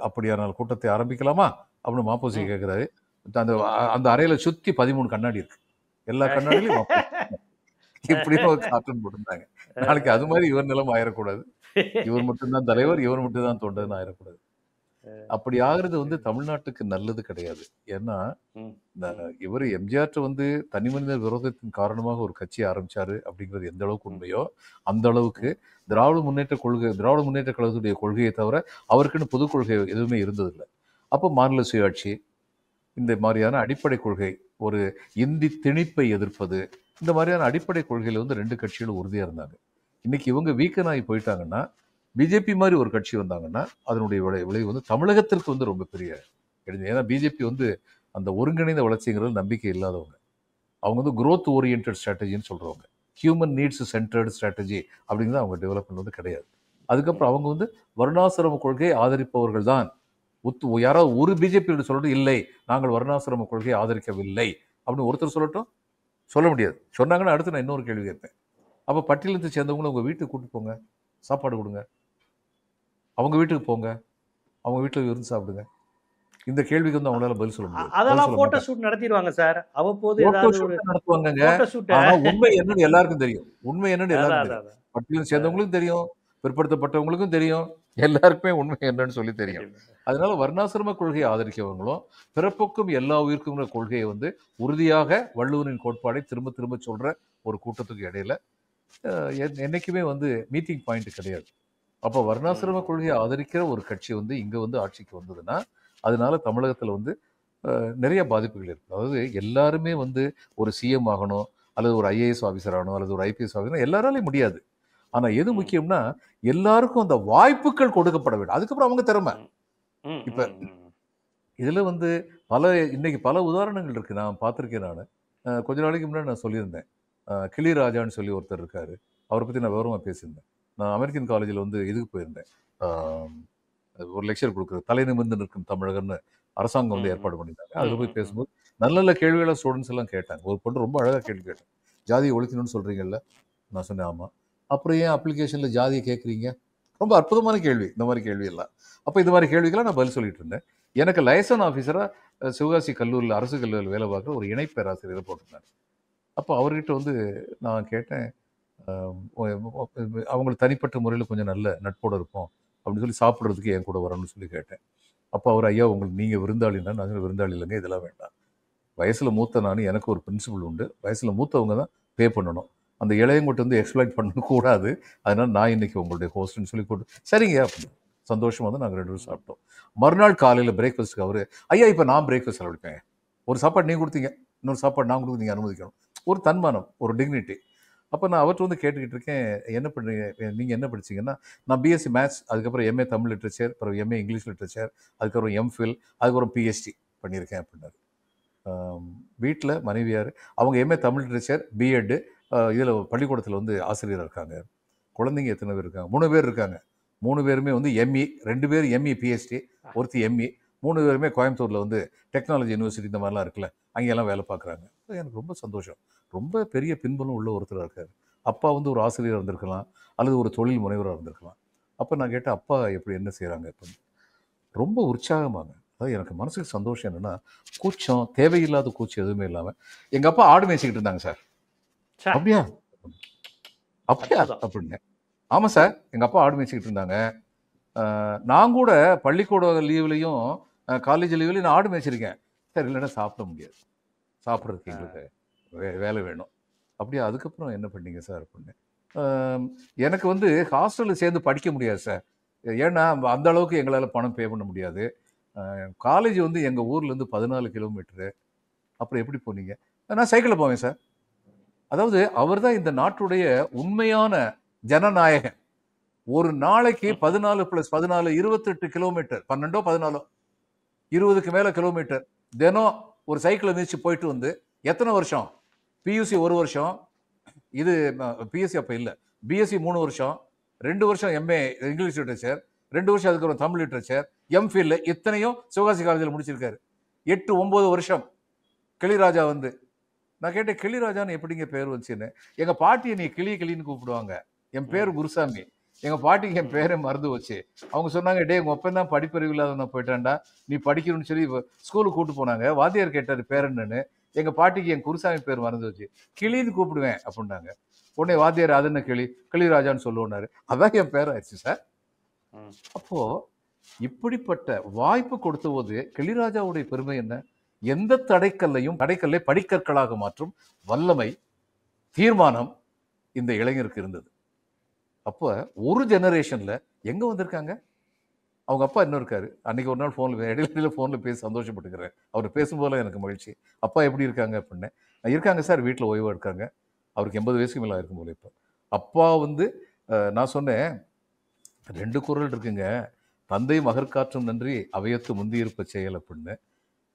அப்படியான கூட்டத்தை ஆரம்பிக்கலாமா அப்படின்னு மாப்போசி கேட்குறாரு. அந்த அறையில சுற்றி 13 கண்ணாடி இருக்கு. எல்லா கண்ணாடியிலும் இப்படியும் ஒரு கார்ட்டூன் போட்டிருந்தாங்க. நாளைக்கு அது மாதிரி இவர் நிலம் ஆயிடக்கூடாது. இவர் மட்டும்தான் தலைவர், இவர் மட்டும் தான் தொண்டர்னு ஆயிடக்கூடாது. அப்படி ஆகுறது வந்து தமிழ்நாட்டுக்கு நல்லது கிடையாது. ஏன்னா இவர் எம்ஜிஆர் வந்து தனி மனித விரோதத்தின் காரணமாக ஒரு கட்சி ஆரம்பிச்சாரு அப்படிங்கிறது எந்த அளவுக்கு உண்மையோ அந்த அளவுக்கு திராவிட முன்னேற்ற கழகத்துடைய கொள்கையை தவிர அவருக்குன்னு பொது கொள்கை எதுவுமே இருந்ததில்லை. அப்போ மாநில சுயாட்சி, இந்த மாதிரியான அடிப்படை கொள்கை, ஒரு இந்தி திணிப்பை எதிர்ப்பது, இந்த மாதிரியான அடிப்படை கொள்கையில வந்து 2 கட்சிகளும் உறுதியா இருந்தாங்க. இன்னைக்கு இவங்க வீக்கன் ஆகி போயிட்டாங்கன்னா, பிஜேபி மாதிரி ஒரு கட்சி வந்தாங்கன்னா அதனுடைய விளைவு வந்து தமிழகத்திற்கு வந்து ரொம்ப பெரிய கிடையாது. ஏன்னா பிஜேபி வந்து அந்த ஒருங்கிணைந்த வளர்ச்சிங்கிறது நம்பிக்கை இல்லாதவங்க. அவங்க வந்து குரோத் ஓரியன்ட் ஸ்ட்ராட்டஜின்னு சொல்றவங்க. ஹியூமன் நீட்ஸ் சென்டர்டு ஸ்ட்ராட்டஜி அப்படிங்கிறது அவங்க டெவலப்மெண்ட் வந்து கிடையாது. அதுக்கப்புறம் அவங்க வந்து வர்ணாசிரம கொள்கையை ஆதரிப்பவர்கள் தான். யாராவது ஒரு பிஜேபி சொல்லிட்டு இல்லை நாங்கள் வர்ணாசிரம கொள்கையை ஆதரிக்கவில்லை அப்படின்னு ஒருத்தர் சொல்லட்டும், சொல்ல முடியாது. சொன்னாங்கன்னா அடுத்து நான் இன்னொரு கேள்வி கேட்பேன். அப்போ பட்டியலத்தை சேர்ந்தவங்களும் உங்கள் வீட்டுக்கு கூப்பிட்டு போங்க, சாப்பாடு கொடுங்க, அவங்க வீட்டுக்கு போங்க, அவங்க வீட்டில் இருந்து சாப்பிடுங்க. இந்த கேள்விக்கு வந்து அவங்களால பதில் சொல்ல முடியாது. அதெல்லாம் போட்டோ ஷூட் நடத்திடுவாங்க சார். அவ்வப்போது நடத்துவாங்க. உண்மை என்னன்னு எல்லாருக்கும் தெரியும். உண்மை என்னன்னு எல்லாருக்கும் தெரியும். பட்டியலும் சேர்ந்தவங்களுக்கும் தெரியும், பிற்படுத்தப்பட்டவங்களுக்கும் தெரியும், எல்லாருக்குமே உண்மை என்னன்னு சொல்லி தெரியும். அதனால வர்ணாசிரம கொள்கையை ஆதரிக்கவங்களும் பிறப்புக்கும் எல்லா உயிருக்கும் கொள்கையை வந்து உறுதியாக வள்ளுவரின் கோட்பாடை திரும்ப திரும்ப சொல்ற ஒரு கூட்டத்துக்கு இடையில என்னைக்குமே வந்து மீட்டிங் பாயிண்ட் கிடையாது. அப்போ வர்ணாசிரம கொள்கையை ஆதரிக்கிற ஒரு கட்சி வந்து இங்க வந்து ஆட்சிக்கு வந்ததுன்னா அதனால தமிழகத்துல வந்து நிறைய பாதிப்புகள் இருக்கு. அதாவது எல்லாருமே வந்து ஒரு சிஎம் ஆகணும், அல்லது ஒரு ஐஏஎஸ் ஆஃபீஸர் ஆகணும், அல்லது ஒரு ஐபிஎஸ் ஆஃபீஸர் எல்லாராலையும் முடியாது. ஆனா எது முக்கியம்னா, எல்லாருக்கும் அந்த வாய்ப்புகள் கொடுக்கப்பட வேண்டும். அதுக்கப்புறம் அவங்க திறமை. இப்ப இதுல வந்து இன்னைக்கு பல உதாரணங்கள் இருக்கு. நான் பார்த்திருக்கேன் நானு. கொஞ்ச நாளைக்கு முன்னாடி நான் சொல்லியிருந்தேன். கிளி ராஜான்னு சொல்லி ஒருத்தர் இருக்காரு. அவர பத்தி நான் விவரமா பேசியிருந்தேன். நான் அமெரிக்கன் காலேஜ்ல வந்து இதுக்கு போயிருந்தேன். ஆ ஒரு லெக்சர் குடுக்குறது. தலை நிமிர்ந்து நிற்கும் தமிழகர்ன்னு அரசாங்கம் வந்து ஏற்பாடு பண்ணியிருந்தாங்க. அதுல போய் பேசும்போது நல்ல நல்ல கேள்விகள ஸ்டூடண்ட்ஸ் எல்லாம் கேட்டாங்க. ஒரு பொண்ணு ரொம்ப அழகா கேள்வி கேட்டாங்க. "ஜாதிய ஒழிக்கணும்னு சொல்றீங்கல்ல?" நான் சொன்னேன், "ஆமா." "அப்புறம் ஏன் அப்ளிகேஷன்ல ஜாதிய கேட்குறீங்க?" ரொம்ப அற்புதமான கேள்வி. இந்த மாரி கேள்வி எல்லாம். அப்ப இந்த மாரி கேள்விக்கெல்லாம் நான் பதில் சொல்லிட்டு இருந்தேன். எனக்கு லைசன் ஆஃபீஸரா சிவகாசி கல்லூரியில அரசு கல்லூரியில வேலை பார்க்குற ஒரு இணை பேராசிரியர் போட்டிருந்தாங்க. அப்போ அவர்கிட்ட வந்து நான் கேட்டேன், அவங்களுக்கு தனிப்பட்ட முறையில கொஞ்சம் நல்ல நட்போட இருப்போம் அப்படின்னு சொல்லி சாப்பிட்றதுக்கு என் கூட வரணும்னு சொல்லி கேட்டேன். அப்போ அவர், ஐயா உங்களுக்கு நீங்கள் விருந்தாளின்னா, நான் சொன்னேன், விருந்தாளி இல்லைங்க, இதெல்லாம் வேண்டாம். வயசில் மூத்த நான், எனக்கு ஒரு பிரின்சிபல் உண்டு. வயசில் மூத்தவங்க தான் பே பண்ணணும். அந்த இளையங்கிட்ட வந்து எக்ஸ்ப்ளாய்ட் பண்ணக்கூடாது. அதனால நான் இன்னைக்கு உங்களுடைய ஹோஸ்ட்னு சொல்லி போட்டு, சரிங்க அப்படின்னு சந்தோஷமா வந்து நாங்கள் 2 பேரும் சாப்பிட்டோம். மறுநாள் காலையில் பிரேக்ஃபாஸ்ட்டுக்கு அவரு, ஐயா இப்போ நான் பிரேக்ஃபாஸ்ட் செலவழிப்பேன். ஒரு சாப்பாடு நீங்க கொடுத்தீங்க, இன்னொரு சாப்பாடு நான் கொடுத்து நீங்கள் அனுமதிக்கணும். ஒரு தன்மானம், ஒரு டிக்னிட்டி. அப்போ நான் அவர்கிட்ட வந்து கேட்டுக்கிட்டு இருக்கேன், என்ன பண்ணுறீங்க, நீங்கள் என்ன படிச்சீங்கன்னா, நான் பிஎஸ்சி மேத்ஸ், அதுக்கப்புறம் எம்ஏ தமிழ் லிட்ரேச்சர், அப்புறம் எம்ஏ இங்கிலீஷ் லிட்ரேச்சர், அதுக்கப்புறம் எம்ஃபில், அதுக்கப்புறம் பிஹெச்டி பண்ணியிருக்கேன் அப்படின்னாரு. வீட்டில் மனைவியார், அவங்க எம்ஏ தமிழ் லிட்ரேச்சர், பிஎட், இதில் பள்ளிக்கூடத்தில் வந்து ஆசிரியராக இருக்காங்க. குழந்தைங்க எத்தனை பேர் இருக்காங்க? 3 பேர் இருக்காங்க. 3 பேருமே வந்து எம்இ, 2 பேர் எம்இ பிஹெச்டி, ஒருத்தி எம்இ, 3 பேருமே கோயம்புத்தூரில் வந்து டெக்னாலஜி யூனிவர்சிட்டி இந்த மாதிரிலாம் இருக்குல்ல, அங்கெல்லாம் வேலை பார்க்குறாங்க. எனக்கு ரொம்ப சந்தோஷம். ரொம்ப பெரிய பின்புலம் உள்ள ஒருத்தராக இருக்காரு. அப்பா வந்து ஒரு ஆசிரியராக இருந்திருக்கலாம், அல்லது ஒரு தொழில் முனைவராக இருந்திருக்கலாம். அப்போ நான் கேட்டேன், அப்பா எப்படி என்ன செய்கிறாங்க அப்படின்னு. ரொம்ப உற்சாகமாங்க. அதாவது எனக்கு மனசுக்கு சந்தோஷம் என்னன்னா, கூச்சம், தேவையில்லாத கூச்சம் எதுவுமே இல்லாமல், எங்கள் அப்பா ஆடு மேய்ச்சிக்கிட்டு இருந்தாங்க சார். அப்படியா அப்படியா அப்படின்னேன். ஆமாம் சார், எங்கள் அப்பா ஆடு மேய்ச்சிக்கிட்டு இருந்தாங்க. நான் கூட பள்ளிக்கூட லீவ்லையும் காலேஜ் லீவ்லையும் நான் ஆடு மேய்ச்சிருக்கேன். சார் இல்லைன்னா சாப்பிட முடியாது, சாப்பிட்றதுக்கு எங்களுக்கு வேலை வேணும். அப்படியா, அதுக்கப்புறம் என்ன பண்ணீங்க சார் அப்படின்னு. எனக்கு வந்து ஹாஸ்டலில் சேர்ந்து படிக்க முடியாது சார். ஏன்னா அந்த அளவுக்கு எங்களால் பணம் பே பண்ண முடியாது. காலேஜ் வந்து எங்கள் ஊர்லேருந்து 14 கிலோமீட்டரு. அப்புறம் எப்படி போனீங்க? நான் சைக்கிளில் போவேன் சார். அதாவது அவர் தான் இந்த நாட்டுடைய உண்மையான ஜனநாயகன். ஒரு நாளைக்கு 14 + 14 28 கிலோமீட்டர், 12 14 20க்கு மேல கிலோமீட்டர் தினம் ஒரு சைக்கிளை மிதிச்சு போயிட்டு வந்து எத்தனை வருஷம்? பியூசி 1 வருஷம், இது பிஎஸ்சி அப்ப இல்ல, பிஎஸ்சி 3 வருஷம், 2 வருஷம் எம்ஏ இங்கிலீஷ் லிட்டரேச்சர், 2 வருஷம் அதுக்கப்புறம் தமிழ் லிட்டரேச்சர், எம்ஃபில், இத்தனையும் சிவகாசி காலேஜில் முடிச்சிருக்காரு. 8 9 வருஷம். கிளிராஜா வந்து நான் கேட்டேன், கிளிராஜான்னு எப்படிங்க பேர் வச்சுன்னு. எங்க பாட்டியை நீ கிளின்னு கூப்பிடுவாங்க. என் பேர் குருசாமி. எங்க பாட்டிக்கு என் பேரை மறந்து வச்சு அவங்க சொன்னாங்க, டே உங்க ஒப்பன் தான் படிப்பறிவு இல்லாதவன போயிட்டான்டா, நீ படிக்கணும்னு சொல்லி ஸ்கூலுக்கு கூட்டு போனாங்க. வாத்தியார் கேட்டாரு பேர் என்னன்னு. எங்க பாட்டிக்கு என் குருசாமி பேர் மறந்து வச்சு கிளின்னு கூப்பிடுவேன் அப்படின்னாங்க. உடனே வாத்தியார், அது என்ன கிளி, கிளிராஜான்னு சொல்லுவோன்னாரு. அதான் என் பேர் ஆயிடுச்சு சார். அப்போ இப்படிப்பட்ட வாய்ப்பு கொடுத்த போது கிளிராஜாவுடைய பெருமை என்ன? எந்த தடைக்கல்லை படிக்கற்களாக மாற்றும் வல்லமை, தீர்மானம் இந்த இளைஞருக்கு இருந்தது. அப்போ ஒரு ஜெனரேஷன்ல எங்க வந்திருக்காங்க? அவங்க அப்பா இன்னும் இருக்காரு. அன்னைக்கு ஒரு நாள் இடையில போன்ல பேசி சந்தோஷப்பட்டுக்கிறேன். அவர் பேசும்போதெல்லாம் எனக்கு மகிழ்ச்சி. அப்பா எப்படி இருக்காங்க அப்படின்னு. இருக்காங்க சார், வீட்டில் ஓய்வா இருக்காங்க. அவருக்கு 80 வயசுக்கு மேலே இருக்கும் போல இப்போ. அப்பா வந்து நான் சொன்னேன், 2 குரல் இருக்குங்க. தந்தை மகற்காற்றும் நன்றி, அவையத்து முந்தி இருப்ப செயல் அப்படின்னு.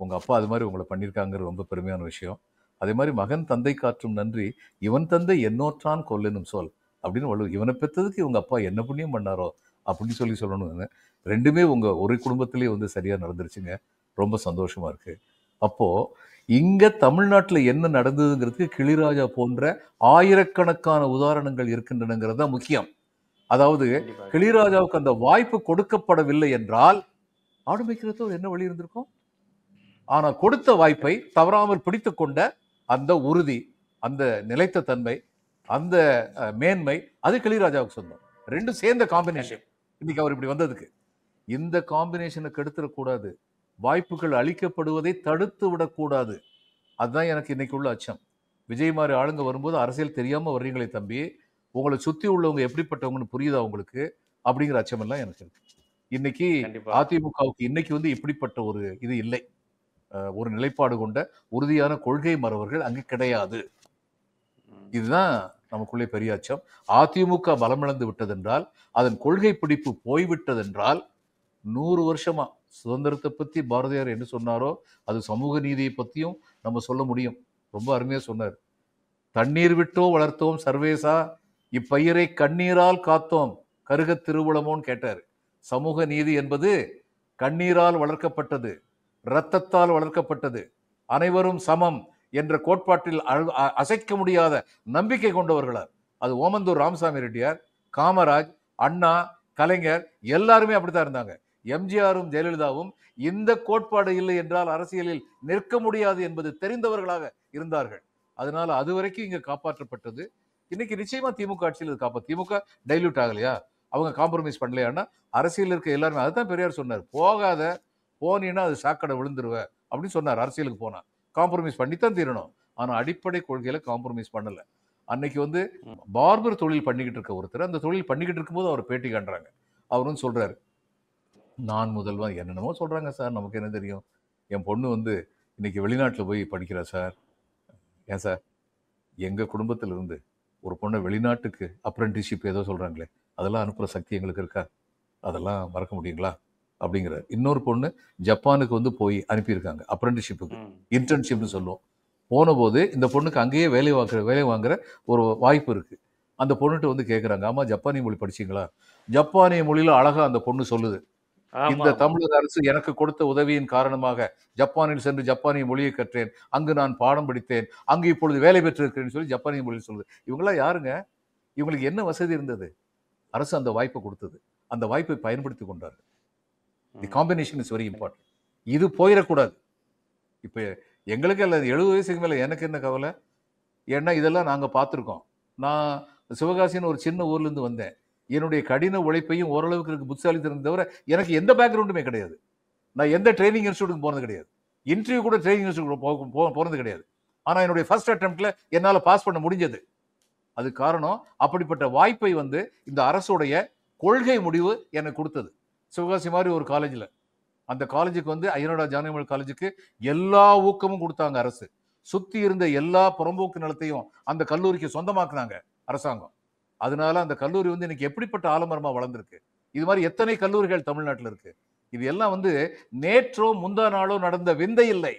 உங்க அப்பா அது மாதிரி உங்களை பண்ணியிருக்காங்கிறது ரொம்ப பெருமையான விஷயம். அதே மாதிரி மகன் தந்தை காற்றும் நன்றி, இவன் தந்தை என்னோற்றான் கொல்லெனும் சொல் அப்படின்னு வள்ளுவர். இவனை பெற்றதுக்கு இவங்க அப்பா என்ன புண்ணியம் பண்ணாரோ அப்படின்னு சொல்லணும். 2மே உங்க ஒரு குடும்பத்திலேயே வந்து சரியா நடந்துருச்சுங்க. ரொம்ப சந்தோஷமா இருக்கு. அப்போ இங்க தமிழ்நாட்டில் என்ன நடந்ததுங்கிறதுக்கு கிளிராஜா போன்ற ஆயிரக்கணக்கான உதாரணங்கள் இருக்கின்றனங்கிறது தான் முக்கியம். அதாவது கிளிராஜாவுக்கு அந்த வாய்ப்பு கொடுக்கப்படவில்லை என்றால் ஆடு மேய்க்கிறதுக்கு என்ன வழி இருந்திருக்கும்? ஆனா கொடுத்த வாய்ப்பை தவறாமல் பிடித்து கொண்ட அந்த உறுதி, அந்த நிலைத்த தன்மை, அந்த மேன்மை, அது கிளிராஜாவுக்கு சொந்தம். 2 சேர்ந்த காம்பினேஷன் இன்னைக்கு அவர் இப்படி வந்ததுக்கு. இந்த காம்பினேஷனை கெடுத்துடக்கூடாது. வாய்ப்புகள் அளிக்கப்படுவதை தடுத்து விடக்கூடாது. அதுதான் எனக்கு இன்னைக்கு உள்ள அச்சம். விஜய் மாதிரி ஆளுங்க வரும்போது அரசியல் தெரியாம வர்றீங்களே தம்பி, உங்களை சுத்தி உள்ளவங்க எப்படிப்பட்டவங்கன்னு புரியுதா உங்களுக்கு அப்படிங்கிற அச்சம் எல்லாம் எனக்கு இருக்கு. இன்னைக்கு அதிமுகவுக்கு இன்னைக்கு வந்து இப்படிப்பட்ட ஒரு இது இல்லை. ஒரு நிலைப்பாடு கொண்ட உறுதியான கொள்கை மறவர்கள் அங்கு கிடையாது. இதுதான் நமக்குள்ளே பெரிய அச்சம். அதிமுக பலமிழந்து விட்டதென்றால், அதன் கொள்கை பிடிப்பு போய்விட்டதென்றால், 100 வருஷமா சுதந்திரத்தை பத்தி பாரதியார் என்ன சொன்னாரோ அது சமூக நீதியை பத்தியும் நம்ம சொல்ல முடியும். ரொம்ப அருமையா சொன்னார். தண்ணீர் விட்டோ வளர்த்தோம் சர்வேசா, இப்பயிரை கண்ணீரால் காத்தோம் கருக திருவுளமோன்னு கேட்டார். சமூக நீதி என்பது கண்ணீரால் வளர்க்கப்பட்டது, இரத்தத்தால் வளர்க்கப்பட்டது, அனைவரும் சமம் என்ற கோட்பாட்டில் அசைக்க முடியாத நம்பிக்கை கொண்டவர்களார். அது ஓமந்தூர் ராமசாமி ரெட்டியார், காமராஜ், அண்ணா, கலைஞர் எல்லாருமே அப்படித்தான் இருந்தாங்க. எம்ஜிஆரும் ஜெயலலிதாவும் இந்த கோட்பாடு இல்லை என்றால் அரசியலில் நிற்க முடியாது என்பது தெரிந்தவர்களாக இருந்தார்கள். அதனால அது வரைக்கும் இங்க காப்பாற்றப்பட்டது. இன்னைக்கு நிச்சயமா திமுக ஆட்சியில் திமுக டைல்யூட் ஆகலையா, அவங்க காம்ப்ரமைஸ் பண்ணலையான்னா அரசியல் இருக்க எல்லாருமே அதுதான் பெரியார் சொன்னார். போகாத, போனீன்னா அது சாக்கடை விழுந்துருவ அப்படின்னு சொன்னார். அரசியலுக்கு போனா காம்ப்ரமைஸ் பண்ணித்தான் தீரணும். ஆனா அடிப்படை கொள்கையில காம்ப்ரமைஸ் பண்ணல. அன்னைக்கு பார்பர் தொழில் பண்ணிக்கிட்டு இருக்க ஒருத்தர் அந்த தொழில் பண்ணிக்கிட்டு இருக்கும்போது அவர் பேட்டி காண்றாங்க. அவரும் சொல்றாரு, நான் முதல்வன் என்னென்னமோ சொல்றாங்க சார், நமக்கு என்ன தெரியும், என் பொண்ணு இன்னைக்கு வெளிநாட்டில் போய் படிக்கிறா சார். ஏன் சார், எங்க குடும்பத்துல இருந்து ஒரு பொண்ணை வெளிநாட்டுக்கு அப்ரெண்டிஸ்ஷிப் ஏதோ சொல்றாங்களே, அதெல்லாம் அனுப்புற சக்தி எங்களுக்கு இருக்கா, அதெல்லாம் மறக்க முடியுங்களா அப்படிங்கிற. இன்னொரு பொண்ணு ஜப்பானுக்கு போய் அனுப்பியிருக்காங்க அப்ரெண்டிஸ்ஷிப்புக்கு, இன்டர்ன்ஷிப்னு சொல்லுவோம். போன போது இந்த பொண்ணுக்கு அங்கேயே வேலை வாங்குற ஒரு வாய்ப்பு இருக்கு. அந்த பொண்ணுகிட்ட கேட்குறாங்க, ஆமா ஜப்பானிய மொழி படிச்சீங்களா? ஜப்பானிய மொழியில அழகா அந்த பொண்ணு சொல்லுது, இந்த தமிழக அரசு எனக்கு கொடுத்த உதவியின் காரணமாக ஜப்பானில் சென்று ஜப்பானிய மொழியை கற்றேன், அங்கு நான் பாடம் படித்தேன், அங்கு இப்பொழுது வேலை பெற்றிருக்கிறேன்னு சொல்லி ஜப்பானிய மொழியில் சொல்லுது. இவங்கெல்லாம் யாருங்க? இவங்களுக்கு என்ன வசதி இருந்தது? அரசு அந்த வாய்ப்பை கொடுத்தது, அந்த வாய்ப்பை பயன்படுத்தி கொண்டாரு. The combination is very important. இது போயிடக்கூடாது. இப்ப எங்களுக்கு அல்ல 70 வயசுக்கு மேல எனக்கு என்ன கவலை? ஏன்னா இதெல்லாம் நாங்க பார்த்துருக்கோம். நான் சிவகாசின்னு ஒரு சின்ன ஊர்ல இருந்து வந்தேன். என்னுடைய கடின உழைப்பையும் ஓரளவுக்கு இருக்கு புத்திசாலித்தனம் தவிர எனக்கு எந்த பேக்ரவுண்டுமே கிடையாது. நான் எந்த ட்ரைனிங் இன்ஸ்டியூட்டுக்கு போனது கிடையாது. இன்டர்வியூ கூட ட்ரைனிங் இன்ஸ்டியூட் போனது கிடையாது. ஆனா என்னுடைய ஃபர்ஸ்ட் அட்டெம்ப்ட்ல என்னால பாஸ் பண்ண முடிஞ்சது. அது காரணம் அப்படிப்பட்ட வாய்ப்பை இந்த அரசுடைய கொள்கை முடிவு எனக்கு கொடுத்தது. சிவகாசி மாதிரி ஒரு காலேஜில், அந்த காலேஜுக்கு ஐயனாடா ஜானகிமல் காலேஜுக்கு எல்லா ஊக்கமும் கொடுத்தாங்க அரசு. சுத்தி இருந்த எல்லா புறம்போக்கு நிலத்தையும் அந்த கல்லூரிக்கு சொந்தமாக்குனாங்க அரசாங்கம். அதனால அந்த கல்லூரி இன்னைக்கு எப்படிப்பட்ட ஆலமரமா வளர்ந்துருக்கு. இது மாதிரி எத்தனை கல்லூரிகள் தமிழ்நாட்டில் இருக்கு. இது எல்லாம் நேற்றோ முந்தா நாளோ நடந்த விந்தை இல்லை.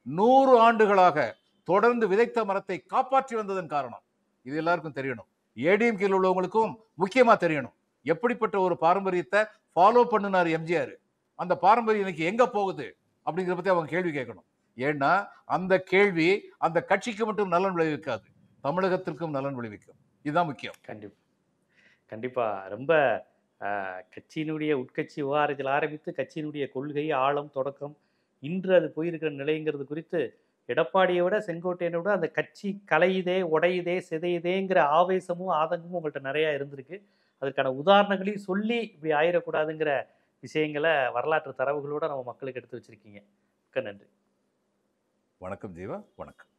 100 ஆண்டுகளாக தொடர்ந்து விதைத்த மரத்தை காப்பாற்றி வந்ததன் காரணம். இது எல்லாருக்கும் தெரியணும். ஏடிஎம்கேல உள்ளவங்களுக்கும் முக்கியமா தெரியணும். எப்படிப்பட்ட ஒரு பாரம்பரியத்தை ஃபாலோ பண்ணினார் எம்ஜிஆர். அந்த பாரம்பரியம் இன்னைக்கு எங்க போகுது அப்படிங்கிறத பத்தி அவங்க கேள்வி கேட்கணும். ஏன்னா அந்த கேள்வி அந்த கட்சிக்கு மட்டும் நலன் விளைவிக்காது, தமிழகத்திற்கும் நலன் விளைவிக்கும். இதுதான் முக்கியம். கண்டிப்பா ரொம்ப கட்சியினுடைய உட்கட்சி விவகாரத்தில் ஆரம்பித்து கட்சியினுடைய கொள்கை ஆழம் தொடக்கம் இன்று அது போயிருக்கிற நிலைங்கிறது குறித்து எடப்பாடியை விட செங்கோட்டையனை விட அந்த கட்சி கலையுதே, உடையுதே, சிதையுதேங்கிற ஆவேசமும் ஆதங்கமும் உங்கள்கிட்ட நிறையா இருந்திருக்கு. அதற்கான உதாரணங்களையும் சொல்லி இப்படி ஆயிடக்கூடாதுங்கிற விஷயங்களை வரலாற்று தரவுகளோட நம்ம மக்களுக்கு எடுத்து வச்சிருக்கீங்க. மிக்க நன்றி. வணக்கம் ஜீவா. வணக்கம்.